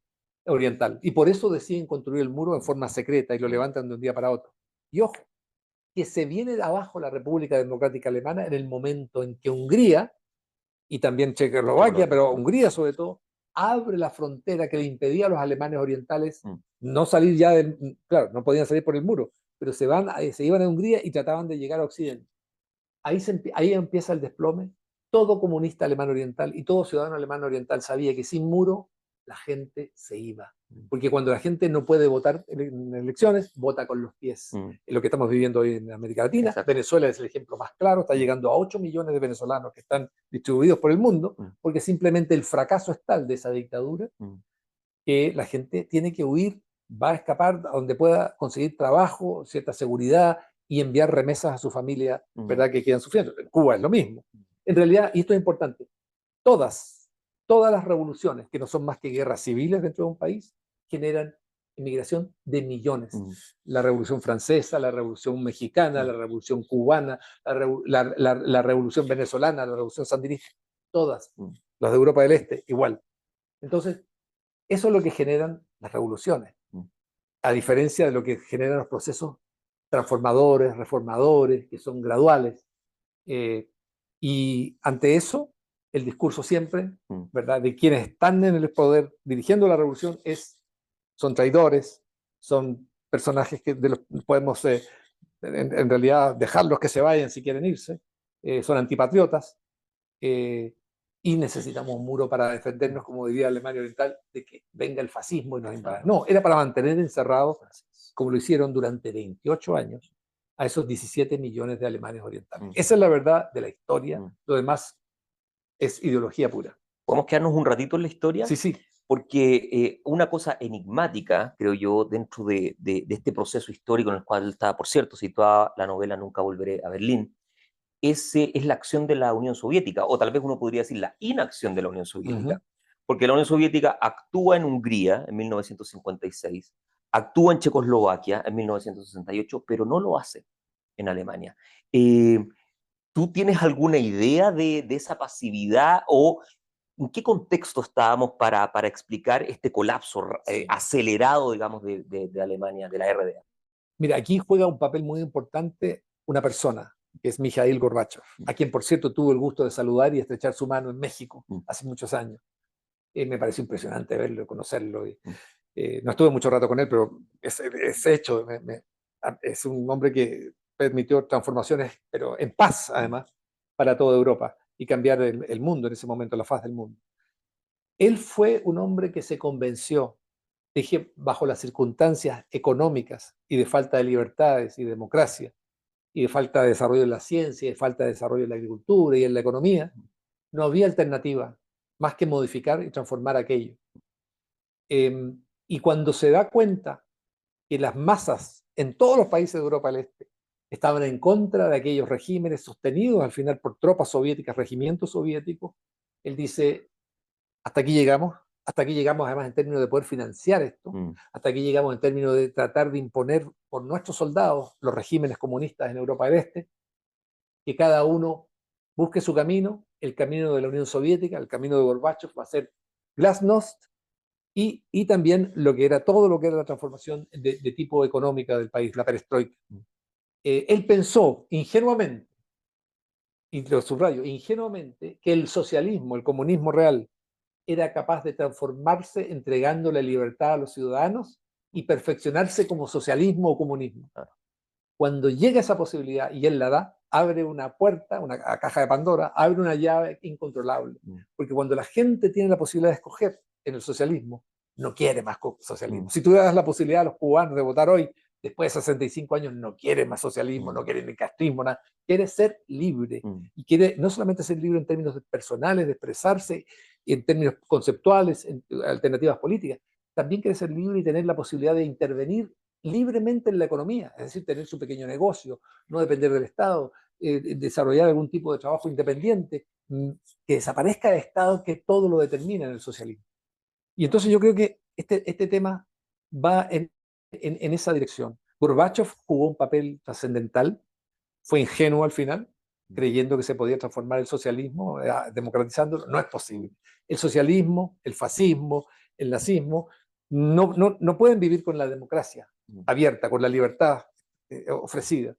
Speaker 3: oriental. Y por eso deciden construir el muro en forma secreta y lo levantan de un día para otro. Y ojo, que se viene de abajo la República Democrática Alemana en el momento en que Hungría, y también Checoslovaquia, pero Hungría sobre todo, abre la frontera que le impedía a los alemanes orientales no salir ya claro, no podían salir por el muro, pero se iban a Hungría y trataban de llegar a Occidente. Ahí empieza el desplome. Todo comunista alemán oriental y todo ciudadano alemán oriental sabía que sin muro la gente se iba. Porque cuando la gente no puede votar en elecciones, vota con los pies. Es lo que estamos viviendo hoy en América Latina. Exacto. Venezuela es el ejemplo más claro. Está llegando a 8 millones de venezolanos que están distribuidos por el mundo, porque simplemente el fracaso es tal de esa dictadura que la gente tiene que huir, va a escapar a donde pueda conseguir trabajo, cierta seguridad y enviar remesas a su familia, ¿verdad?, que quedan sufriendo. En Cuba es lo mismo. En realidad, y esto es importante, todas todas las revoluciones, que no son más que guerras civiles dentro de un país, generan inmigración de millones. La Revolución Francesa, la Revolución Mexicana, la Revolución Cubana, la Revolución Venezolana, la Revolución Sandinista, todas. Las de Europa del Este, igual. Entonces, eso es lo que generan las revoluciones, a diferencia de lo que generan los procesos transformadores, reformadores, que son graduales. Y ante eso, el discurso siempre, ¿verdad?, de quienes están en el poder dirigiendo la revolución son traidores, son personajes que de los podemos en realidad dejarlos que se vayan si quieren irse, son antipatriotas, y necesitamos un muro para defendernos, como diría Alemania Oriental, de que venga el fascismo y nos invada. No, era para mantener encerrados, como lo hicieron durante 28 años, a esos 17 millones de alemanes orientales. Esa es la verdad de la historia, lo demás es ideología pura.
Speaker 2: ¿Podemos quedarnos un ratito en la historia?
Speaker 3: Sí, sí.
Speaker 2: Porque una cosa enigmática, creo yo, dentro de este proceso histórico en el cual está, por cierto, situada la novela Nunca volveré a Berlín, es la acción de la Unión Soviética, o tal vez uno podría decir la inacción de la Unión Soviética, porque la Unión Soviética actúa en Hungría en 1956, actúa en Checoslovaquia en 1968, pero no lo hace en Alemania. ¿Tú tienes alguna idea de esa pasividad o en qué contexto estábamos para explicar este colapso acelerado, digamos, de Alemania, de la RDA?
Speaker 3: Mira, aquí juega un papel muy importante una persona, que es Mikhail Gorbachev, a quien, por cierto, tuve el gusto de saludar y estrechar su mano en México hace muchos años. Me pareció impresionante verlo, conocerlo. No estuve mucho rato con él, pero es hecho. Es un hombre que permitió transformaciones, pero en paz, además, para toda Europa y cambiar el mundo en ese momento, la faz del mundo. Él fue un hombre que se convenció, dije, bajo las circunstancias económicas y de falta de libertades y democracia, y de falta de desarrollo en la ciencia, y de falta de desarrollo en la agricultura y en la economía, no había alternativa más que modificar y transformar aquello. Y cuando se da cuenta que las masas en todos los países de Europa del Este estaban en contra de aquellos regímenes sostenidos al final por tropas soviéticas, regimientos soviéticos, él dice, hasta aquí llegamos además en términos de poder financiar esto, hasta aquí llegamos en términos de tratar de imponer por nuestros soldados los regímenes comunistas en Europa del Este, que cada uno busque su camino, el camino de la Unión Soviética, el camino de Gorbachev va a ser Glasnost, y también todo lo que era la transformación de tipo económica del país, la perestroika. Él pensó ingenuamente, y lo subrayo, ingenuamente, que el socialismo, el comunismo real, era capaz de transformarse entregándole libertad a los ciudadanos y perfeccionarse como socialismo o comunismo. Cuando llega esa posibilidad y él la da, abre una puerta, una caja de Pandora, abre una llave incontrolable. Porque cuando la gente tiene la posibilidad de escoger en el socialismo, no quiere más socialismo. Si tú le das la posibilidad a los cubanos de votar hoy, después de 65 años, no quiere más socialismo, no quiere ni castrismo, nada. Quiere ser libre. Y quiere no solamente ser libre en términos personales, de expresarse, en términos conceptuales, en alternativas políticas, también quiere ser libre y tener la posibilidad de intervenir libremente en la economía, es decir, tener su pequeño negocio, no depender del Estado, desarrollar algún tipo de trabajo independiente, que desaparezca el Estado que todo lo determina en el socialismo. Y entonces yo creo que este tema va en esa dirección. Gorbachev jugó un papel trascendental, fue ingenuo al final, creyendo que se podía transformar el socialismo, democratizándolo. No es posible. El socialismo, el fascismo, el nazismo, no pueden vivir con la democracia abierta, con la libertad ofrecida.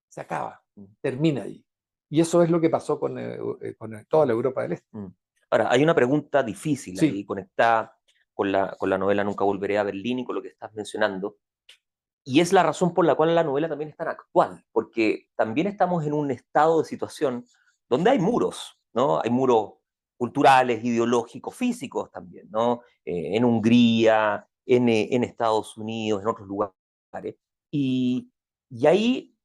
Speaker 3: Se acaba, termina allí. Y eso es lo que pasó con toda la Europa del Este.
Speaker 2: Ahora, hay una pregunta difícil ahí, conectada con la novela Nunca volveré a Berlín y con lo que estás mencionando, y es la razón por la cual la novela también es tan actual, porque también estamos en un estado de situación donde hay muros, ¿no? Hay muros culturales, ideológicos, físicos también, ¿no? En Hungría, en Estados Unidos, en otros lugares. Y ahí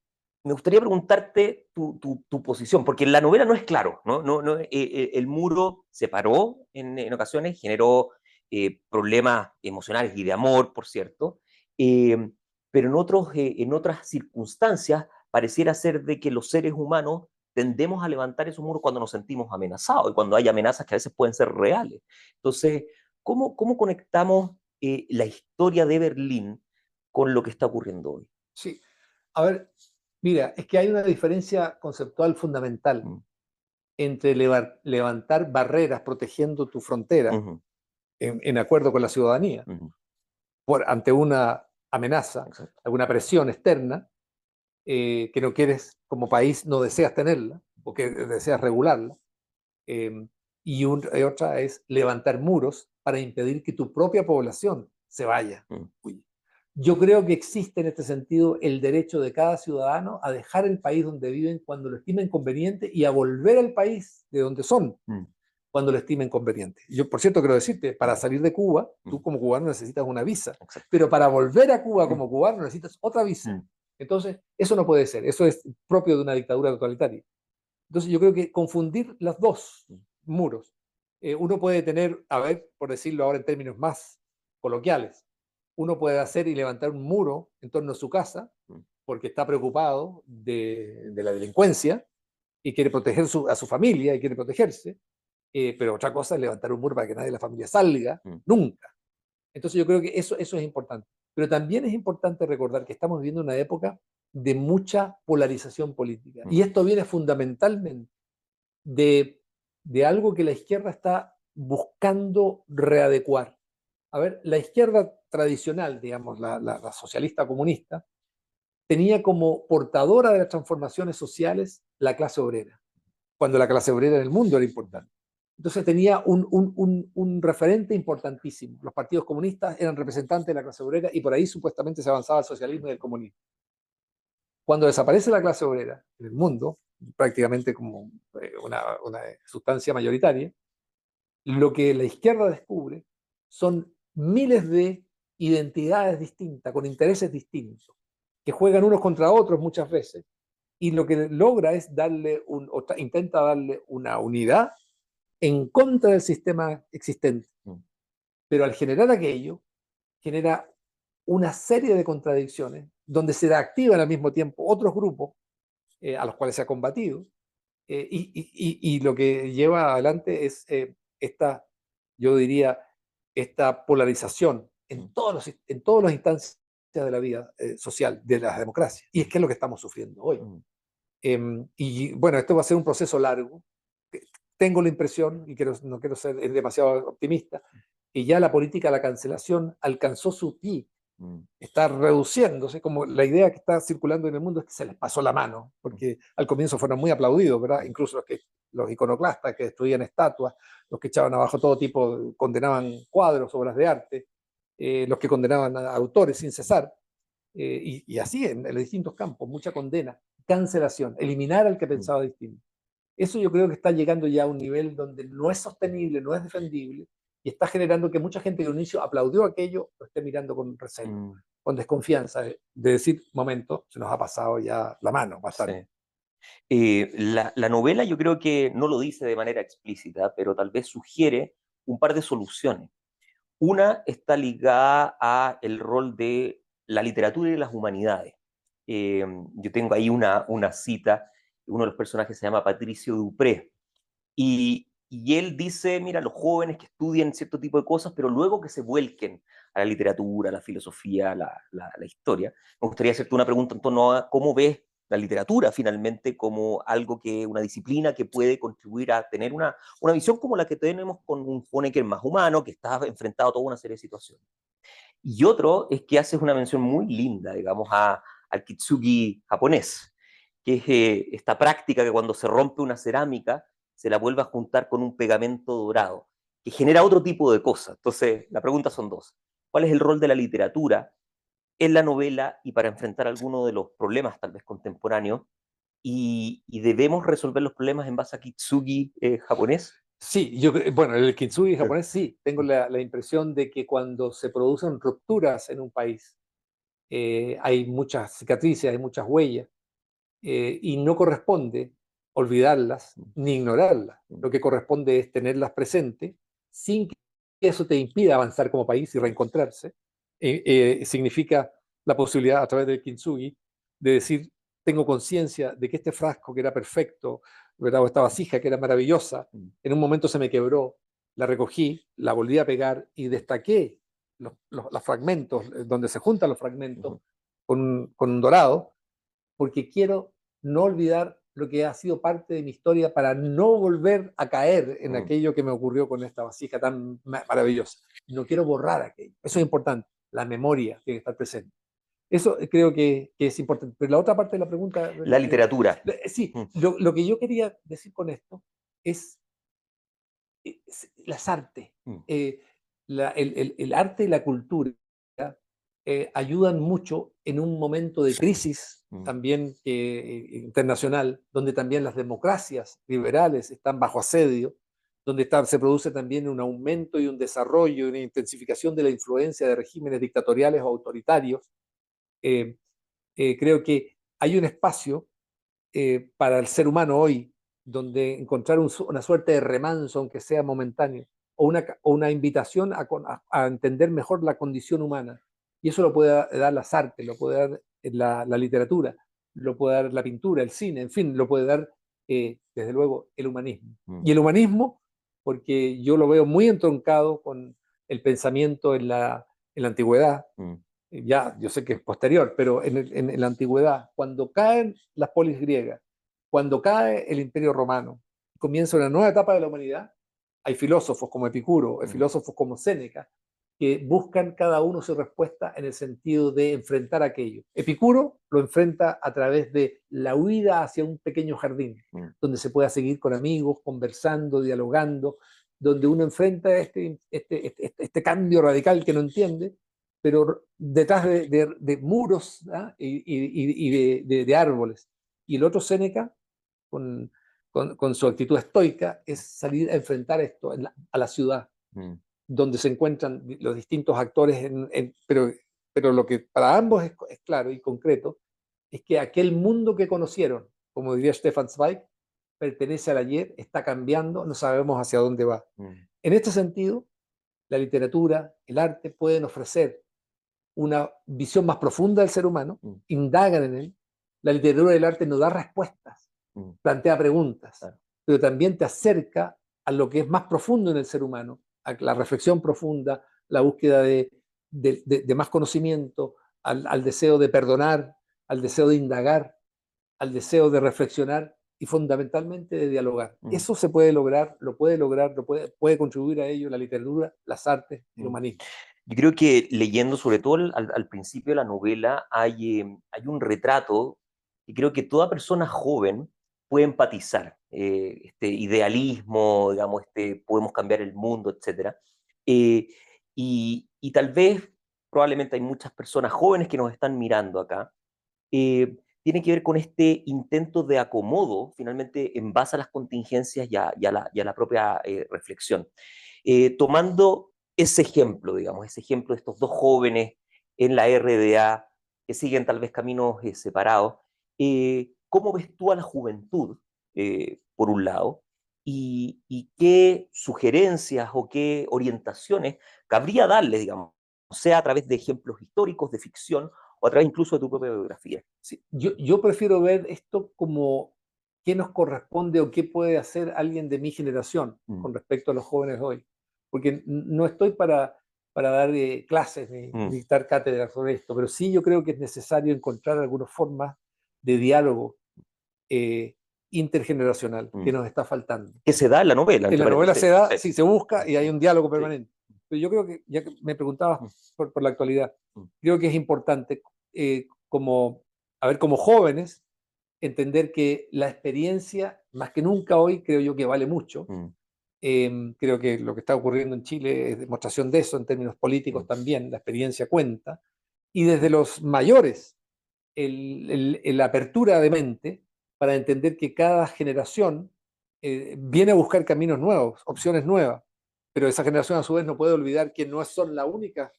Speaker 2: me gustaría preguntarte tu posición, porque en la novela no es claro, ¿no? El muro se paró en ocasiones, generó problemas emocionales y de amor, por cierto, pero en otras circunstancias pareciera ser de que los seres humanos tendemos a levantar esos muros cuando nos sentimos amenazados y cuando hay amenazas que a veces pueden ser reales. Entonces, ¿cómo conectamos la historia de Berlín con lo que está ocurriendo hoy?
Speaker 3: Sí, a ver, mira, es que hay una diferencia conceptual fundamental entre levantar barreras protegiendo tu frontera en acuerdo con la ciudadanía ante una amenaza,
Speaker 2: Exacto.
Speaker 3: alguna presión externa que no quieres, como país, no deseas tenerla o que deseas regularla. Y otra es levantar muros para impedir que tu propia población se vaya. Yo creo que existe en este sentido el derecho de cada ciudadano a dejar el país donde viven cuando lo estimen conveniente y a volver al país de donde son cuando lo estimen conveniente. Yo, por cierto, quiero decirte, para salir de Cuba, tú como cubano necesitas una visa,
Speaker 2: Exacto.
Speaker 3: pero para volver a Cuba como cubano necesitas otra visa. Entonces, eso no puede ser, eso es propio de una dictadura totalitaria. Entonces, yo creo que confundir los dos muros, uno puede tener, a ver, por decirlo ahora en términos más coloquiales, uno puede hacer y levantar un muro en torno a su casa porque está preocupado de la delincuencia y quiere proteger a su familia y quiere protegerse, pero otra cosa es levantar un muro para que nadie de la familia salga, nunca. Entonces yo creo que eso es importante. Pero también es importante recordar que estamos viviendo una época de mucha polarización política. Y esto viene fundamentalmente de algo que la izquierda está buscando readecuar. A ver, la izquierda tradicional, digamos, la socialista comunista, tenía como portadora de las transformaciones sociales la clase obrera, cuando la clase obrera en el mundo era importante. Entonces tenía un referente importantísimo. Los partidos comunistas eran representantes de la clase obrera y por ahí supuestamente se avanzaba el socialismo y el comunismo. Cuando desaparece la clase obrera en el mundo, prácticamente como una sustancia mayoritaria, lo que la izquierda descubre son miles de identidades distintas, con intereses distintos, que juegan unos contra otros muchas veces, y lo que logra es intenta darle una unidad en contra del sistema existente. Pero al generar aquello, genera una serie de contradicciones donde se activan al mismo tiempo otros grupos a los cuales se ha combatido y lo que lleva adelante es yo diría, esta polarización en todas las instancias de la vida social, de la democracia. Y es que es lo que estamos sufriendo hoy. Y bueno, esto va a ser un proceso largo. Tengo la impresión, y no quiero ser demasiado optimista, que ya la política de la cancelación alcanzó su pico, está reduciéndose, como la idea que está circulando en el mundo es que se les pasó la mano, porque al comienzo fueron muy aplaudidos, ¿verdad? Incluso los iconoclastas que destruían estatuas, los que echaban abajo todo tipo, condenaban cuadros, obras de arte, los que condenaban a autores sin cesar, y así en los distintos campos, mucha condena, cancelación, eliminar al que pensaba distinto. Eso yo creo que está llegando ya a un nivel donde no es sostenible, no es defendible, y está generando que mucha gente que al inicio aplaudió aquello lo esté mirando con recelo, con desconfianza, de decir, momento, se nos ha pasado ya la mano bastante.
Speaker 2: Sí. La novela yo creo que no lo dice de manera explícita, pero tal vez sugiere un par de soluciones. Una está ligada a el rol de la literatura y las humanidades. Yo tengo ahí una cita, uno de los personajes se llama Patricio Dupré, y él dice, mira, los jóvenes que estudien cierto tipo de cosas, pero luego que se vuelquen a la literatura, a la filosofía, a la historia. Me gustaría hacerte una pregunta en torno a cómo ves la literatura finalmente como algo una disciplina que puede contribuir a tener una visión como la que tenemos con un Honecker más humano, que está enfrentado a toda una serie de situaciones. Y otro es que haces una mención muy linda, digamos, al kitsugi japonés, que es esta práctica que cuando se rompe una cerámica se la vuelve a juntar con un pegamento dorado, que genera otro tipo de cosas. Entonces, la pregunta son dos. ¿Cuál es el rol de la literatura en la novela y para enfrentar algunos de los problemas tal vez contemporáneos? ¿Y debemos resolver los problemas en base a kitsugi japonés?
Speaker 3: Sí, bueno, el kintsugi japonés sí, tengo la impresión de que cuando se producen rupturas en un país, hay muchas cicatrices, hay muchas huellas, y no corresponde olvidarlas ni ignorarlas. Lo que corresponde es tenerlas presentes sin que eso te impida avanzar como país y reencontrarse. Significa la posibilidad a través del kintsugi de decir, tengo conciencia de que este frasco que era perfecto, ¿verdad? O esta vasija que era maravillosa, en un momento se me quebró, la recogí, la volví a pegar y destaqué los fragmentos, donde se juntan los fragmentos con un dorado, porque quiero no olvidar lo que ha sido parte de mi historia para no volver a caer en aquello que me ocurrió con esta vasija tan maravillosa. No quiero borrar aquello. Eso es importante. La memoria tiene que estar presente. Eso creo que es importante. Pero la otra parte de la pregunta...
Speaker 2: La literatura.
Speaker 3: Sí, lo que yo quería decir con esto es las artes. El arte y la cultura ayudan mucho en un momento de crisis también internacional, donde también las democracias liberales están bajo asedio, donde se produce también un aumento y un desarrollo y una intensificación de la influencia de regímenes dictatoriales o autoritarios. Creo que hay un espacio para el ser humano hoy, donde encontrar una suerte de remanso, aunque sea momentáneo, o una invitación a entender mejor la condición humana. Y eso lo puede dar las artes, lo puede dar la literatura, lo puede dar la pintura, el cine, en fin, lo puede dar, desde luego, el humanismo. Y el humanismo, porque yo lo veo muy entroncado con el pensamiento en la antigüedad. Ya, yo sé que es posterior, pero en la antigüedad, cuando caen las polis griegas, cuando cae el Imperio Romano, comienza una nueva etapa de la humanidad, hay filósofos como Epicuro, hay filósofos como Séneca, que buscan cada uno su respuesta en el sentido de enfrentar aquello. Epicuro lo enfrenta a través de la huida hacia un pequeño jardín, donde se pueda seguir con amigos, conversando, dialogando, donde uno enfrenta este cambio radical que no entiende, pero detrás de muros, ¿ah? y de árboles. Y el otro, Séneca, con su actitud estoica, es salir a enfrentar esto a la ciudad, donde se encuentran los distintos actores, pero lo que para ambos es claro y concreto, es que aquel mundo que conocieron, como diría Stefan Zweig, pertenece al ayer, está cambiando, no sabemos hacia dónde va. En este sentido, la literatura, el arte pueden ofrecer una visión más profunda del ser humano, indagan en él. La literatura y el arte no da respuestas, plantea preguntas, pero también te acerca a lo que es más profundo en el ser humano, a la reflexión profunda, la búsqueda de más conocimiento, al deseo de perdonar, al deseo de indagar, al deseo de reflexionar y fundamentalmente de dialogar. Eso se puede lograr, puede contribuir a ello la literatura, las artes, el humanismo.
Speaker 2: Yo creo que leyendo, sobre todo al principio de la novela, hay un retrato que creo que toda persona joven puede empatizar. Este idealismo, digamos, podemos cambiar el mundo, etc. Y tal vez, probablemente hay muchas personas jóvenes que nos están mirando acá, tiene que ver con este intento de acomodo, finalmente, en base a las contingencias y a la propia reflexión. Tomando ese ejemplo, digamos, ese ejemplo de estos dos jóvenes en la RDA que siguen tal vez caminos separados, ¿cómo ves tú a la juventud, por un lado, y qué sugerencias o qué orientaciones cabría darles, digamos, sea a través de ejemplos históricos, de ficción, o a través incluso de tu propia biografía?
Speaker 3: Sí, yo prefiero ver esto como qué nos corresponde o qué puede hacer alguien de mi generación con respecto a los jóvenes de hoy. Porque no estoy para dar clases ni dictar cátedras sobre esto, pero sí yo creo que es necesario encontrar algunas formas de diálogo intergeneracional que nos está faltando.
Speaker 2: Que se da en la novela.
Speaker 3: En la novela se da, sí, se busca y hay un diálogo permanente. Pero yo creo que, ya que me preguntabas por la actualidad, creo que es importante como jóvenes, entender que la experiencia, más que nunca hoy, creo yo que vale mucho. Creo que lo que está ocurriendo en Chile es demostración de eso en términos políticos también, la experiencia cuenta. Y desde los mayores, la apertura de mente para entender que cada generación viene a buscar caminos nuevos, opciones nuevas, pero esa generación a su vez no puede olvidar que no son la única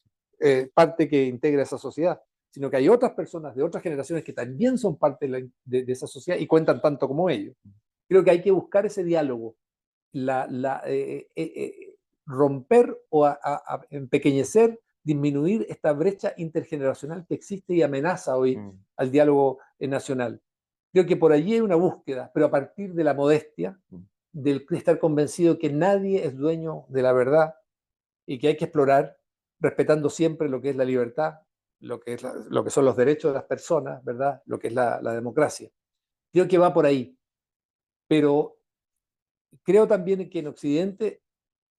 Speaker 3: parte que integra esa sociedad, sino que hay otras personas de otras generaciones que también son parte de esa sociedad y cuentan tanto como ellos. Creo que hay que buscar ese diálogo, romper o empequeñecer, disminuir esta brecha intergeneracional que existe y amenaza hoy al diálogo nacional. Creo que por allí hay una búsqueda, pero a partir de la modestia, de estar convencido que nadie es dueño de la verdad y que hay que explorar respetando siempre lo que es la libertad, lo que son los derechos de las personas, ¿verdad? Lo que es la democracia. Creo que va por ahí, pero creo también que en Occidente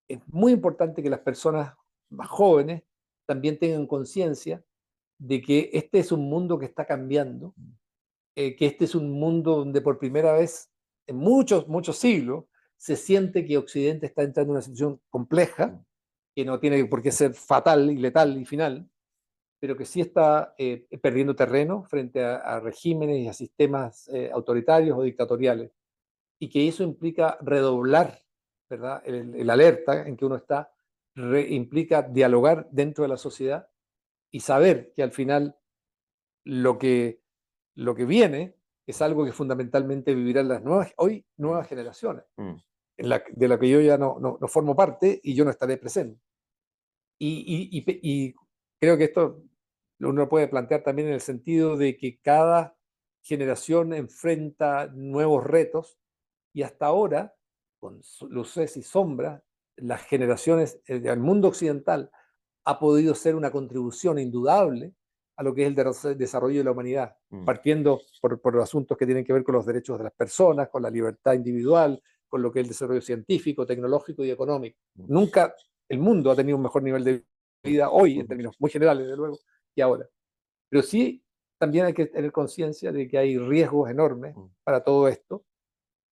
Speaker 3: es muy importante que las personas más jóvenes también tengan conciencia de que este es un mundo que está cambiando, que este es un mundo donde por primera vez en muchos siglos se siente que Occidente está entrando en una situación compleja, que no tiene por qué ser fatal y letal y final, pero que sí está perdiendo terreno frente a regímenes y a sistemas autoritarios o dictatoriales, y que eso implica redoblar, ¿verdad? El alerta en que uno está, implica dialogar dentro de la sociedad y saber que al final lo que, lo que viene es algo que fundamentalmente vivirán las nuevas generaciones, de la que yo ya no formo parte y yo no estaré presente. Y creo que esto uno lo puede plantear también en el sentido de que cada generación enfrenta nuevos retos y hasta ahora, con luces y sombras, las generaciones, el mundo occidental ha podido ser una contribución indudable a lo que es el desarrollo de la humanidad, partiendo por los asuntos que tienen que ver con los derechos de las personas, con la libertad individual, con lo que es el desarrollo científico, tecnológico y económico. Nunca el mundo ha tenido un mejor nivel de vida hoy, en términos muy generales, desde luego, que ahora. Pero sí, también hay que tener conciencia de que hay riesgos enormes para todo esto,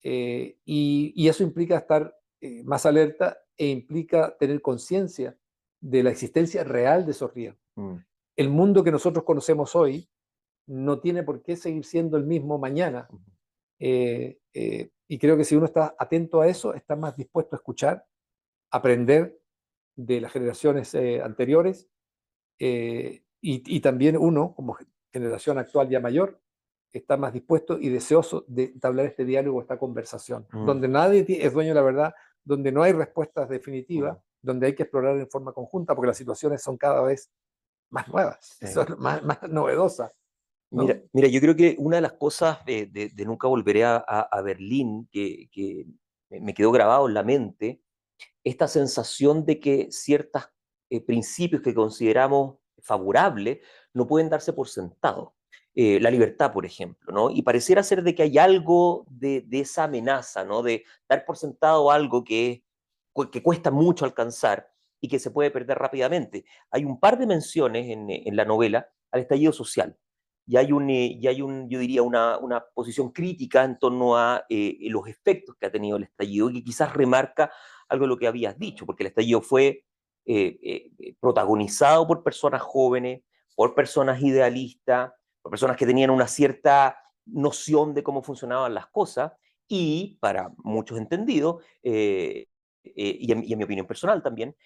Speaker 3: y eso implica estar más alerta e implica tener conciencia de la existencia real de esos riesgos. El mundo que nosotros conocemos hoy no tiene por qué seguir siendo el mismo mañana. Y creo que si uno está atento a eso, está más dispuesto a escuchar, aprender de las generaciones anteriores, y también uno, como generación actual ya mayor, está más dispuesto y deseoso de entablar este diálogo, esta conversación, donde nadie es dueño de la verdad, donde no hay respuestas definitivas, donde hay que explorar en forma conjunta, porque las situaciones son cada vez más nuevas, son más novedosas, ¿no?
Speaker 2: Mira, yo creo que una de las cosas de Nunca Volveré a Berlín que me quedó grabado en la mente, esta sensación de que ciertos principios que consideramos favorables no pueden darse por sentado. La libertad, por ejemplo, ¿no? Y pareciera ser de que hay algo de esa amenaza, ¿no? De dar por sentado algo que cuesta mucho alcanzar y que se puede perder rápidamente. Hay un par de menciones en la novela al estallido social. Yo diría, una posición crítica en torno a los efectos que ha tenido el estallido, que quizás remarca algo de lo que habías dicho, porque el estallido fue protagonizado por personas jóvenes, por personas idealistas, por personas que tenían una cierta noción de cómo funcionaban las cosas, y para muchos entendidos, y en mi opinión personal también,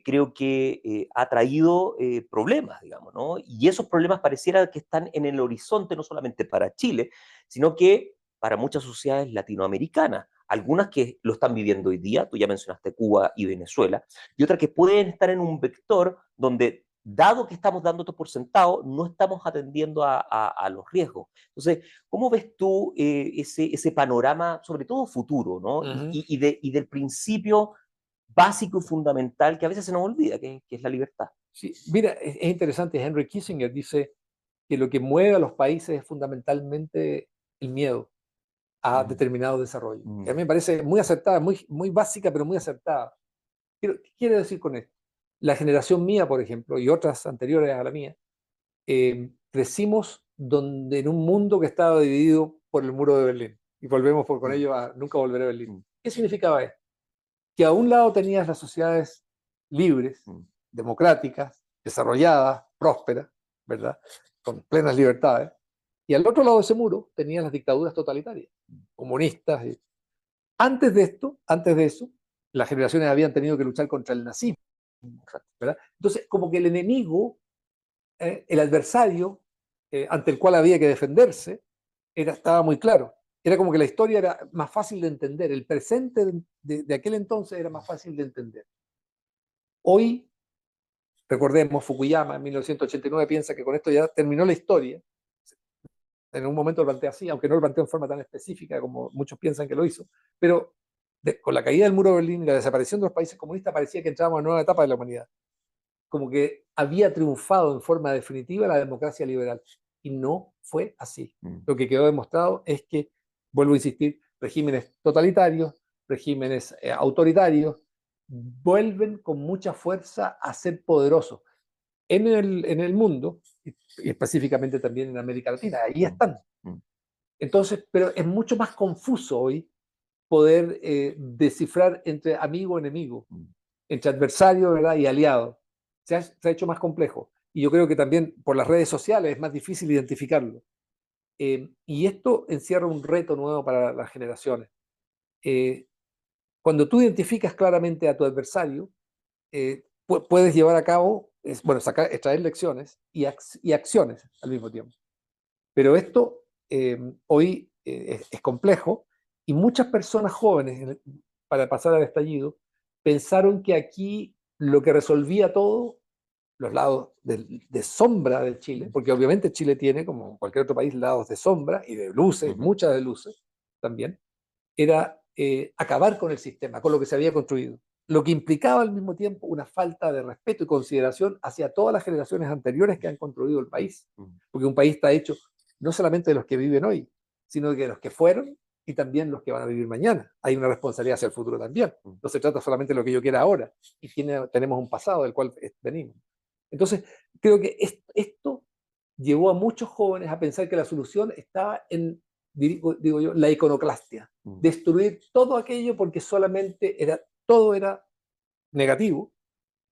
Speaker 2: creo que ha traído problemas, digamos, ¿no? Y esos problemas pareciera que están en el horizonte no solamente para Chile, sino que para muchas sociedades latinoamericanas, algunas que lo están viviendo hoy día, tú ya mencionaste Cuba y Venezuela, y otras que pueden estar en un vector donde, dado que estamos dando esto por sentado, no estamos atendiendo a los riesgos. Entonces, ¿cómo ves tú ese panorama, sobre todo futuro, ¿no? Y del principio básico y fundamental que a veces se nos olvida, que es la libertad?
Speaker 3: Sí, mira, es interesante. Henry Kissinger dice que lo que mueve a los países es fundamentalmente el miedo a determinado desarrollo. Que a mí me parece muy acertada, muy básica, pero muy acertada. ¿Qué quiere decir con esto? La generación mía, por ejemplo, y otras anteriores a la mía, crecimos en un mundo que estaba dividido por el muro de Berlín. Y volvemos con ello a Nunca Volveré a Berlín. ¿Qué significaba esto? Que a un lado tenías las sociedades libres, democráticas, desarrolladas, prósperas, ¿verdad? Con plenas libertades. Y al otro lado de ese muro tenías las dictaduras totalitarias, comunistas. Antes de eso, las generaciones habían tenido que luchar contra el nazismo, ¿verdad? Entonces, como que el enemigo, el adversario ante el cual había que defenderse, estaba muy claro. Era como que la historia era más fácil de entender, el presente de aquel entonces era más fácil de entender. Hoy, recordemos, Fukuyama en 1989 piensa que con esto ya terminó la historia, en un momento lo plantea así, aunque no lo planteó en forma tan específica como muchos piensan que lo hizo, pero con la caída del muro de Berlín y la desaparición de los países comunistas parecía que entrábamos en una nueva etapa de la humanidad, como que había triunfado en forma definitiva la democracia liberal, y no fue así. Lo que quedó demostrado es que, vuelvo a insistir, regímenes totalitarios, regímenes autoritarios, vuelven con mucha fuerza a ser poderosos en el mundo, y específicamente también en América Latina. Ahí están. Entonces, pero es mucho más confuso hoy poder descifrar entre amigo y enemigo, entre adversario, ¿verdad?, y aliado. Se ha hecho más complejo. Y yo creo que también por las redes sociales es más difícil identificarlo. Y esto encierra un reto nuevo para las generaciones. Cuando tú identificas claramente a tu adversario, puedes llevar a cabo, bueno, extraer lecciones y acciones al mismo tiempo. Pero esto hoy es complejo, y muchas personas jóvenes, para pasar al estallido, pensaron que aquí lo que resolvía todo, los lados de sombra de Chile, porque obviamente Chile tiene, como cualquier otro país, lados de sombra y de luces, muchas de luces también, era acabar con el sistema, con lo que se había construido. Lo que implicaba al mismo tiempo una falta de respeto y consideración hacia todas las generaciones anteriores que han construido el país. Porque un país está hecho no solamente de los que viven hoy, sino de los que fueron y también los que van a vivir mañana. Hay una responsabilidad hacia el futuro también. No se trata solamente de lo que yo quiera ahora, y tenemos un pasado del cual venimos. Entonces, creo que esto llevó a muchos jóvenes a pensar que la solución estaba en, digo yo, la iconoclastia. Destruir todo aquello porque solamente todo era negativo,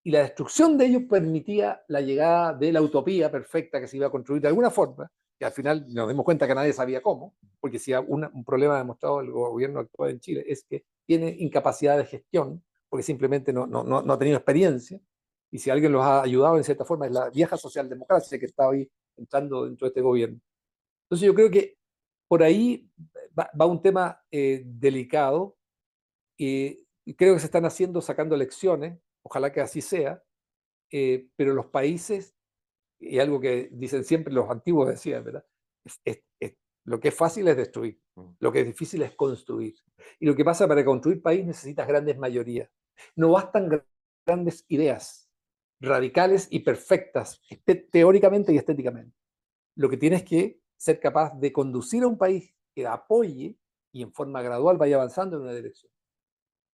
Speaker 3: y la destrucción de ellos permitía la llegada de la utopía perfecta que se iba a construir de alguna forma, que al final nos dimos cuenta que nadie sabía cómo, porque si un problema demostrado el gobierno actual en Chile es que tiene incapacidad de gestión, porque simplemente no ha tenido experiencia, y si alguien los ha ayudado en cierta forma es la vieja socialdemocracia que está hoy entrando dentro de este gobierno. Entonces yo creo que por ahí va un tema delicado, y creo que se están sacando lecciones, ojalá que así sea, pero los países, y algo que dicen siempre los antiguos decían, ¿verdad? Lo que es fácil es destruir, lo que es difícil es construir. Y lo que pasa, para construir país necesitas grandes mayorías. No bastan grandes ideas radicales y perfectas, teóricamente y estéticamente. Lo que tienes que ser capaz de conducir a un país que apoye y en forma gradual vaya avanzando en una dirección.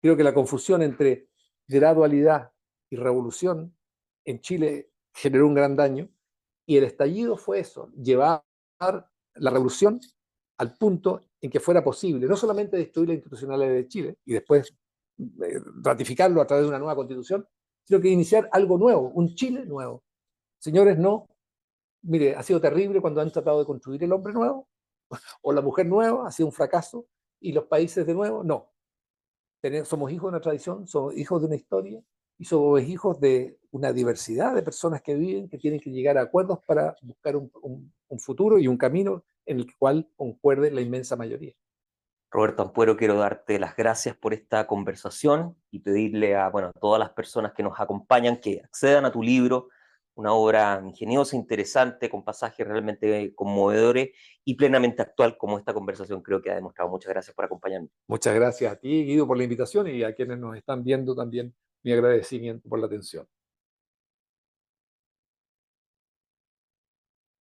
Speaker 3: Creo que la confusión entre gradualidad y revolución en Chile generó un gran daño, y el estallido fue eso, llevar la revolución al punto en que fuera posible no solamente destruir la institucionalidad de Chile y después ratificarlo a través de una nueva constitución, sino que iniciar algo nuevo, un Chile nuevo. Señores, no, mire, ha sido terrible cuando han tratado de construir el hombre nuevo o la mujer nueva, ha sido un fracaso, y los países de nuevo, no. Somos hijos de una tradición, somos hijos de una historia, y somos hijos de una diversidad de personas que viven, que tienen que llegar a acuerdos para buscar un futuro y un camino en el cual concuerde la inmensa mayoría.
Speaker 2: Roberto Ampuero, quiero darte las gracias por esta conversación y pedirle a todas las personas que nos acompañan que accedan a tu libro, una obra ingeniosa, interesante, con pasajes realmente conmovedores y plenamente actual, como esta conversación creo que ha demostrado. Muchas gracias por acompañarnos.
Speaker 3: Muchas gracias a ti, Guido, por la invitación, y a quienes nos están viendo también mi agradecimiento por la atención.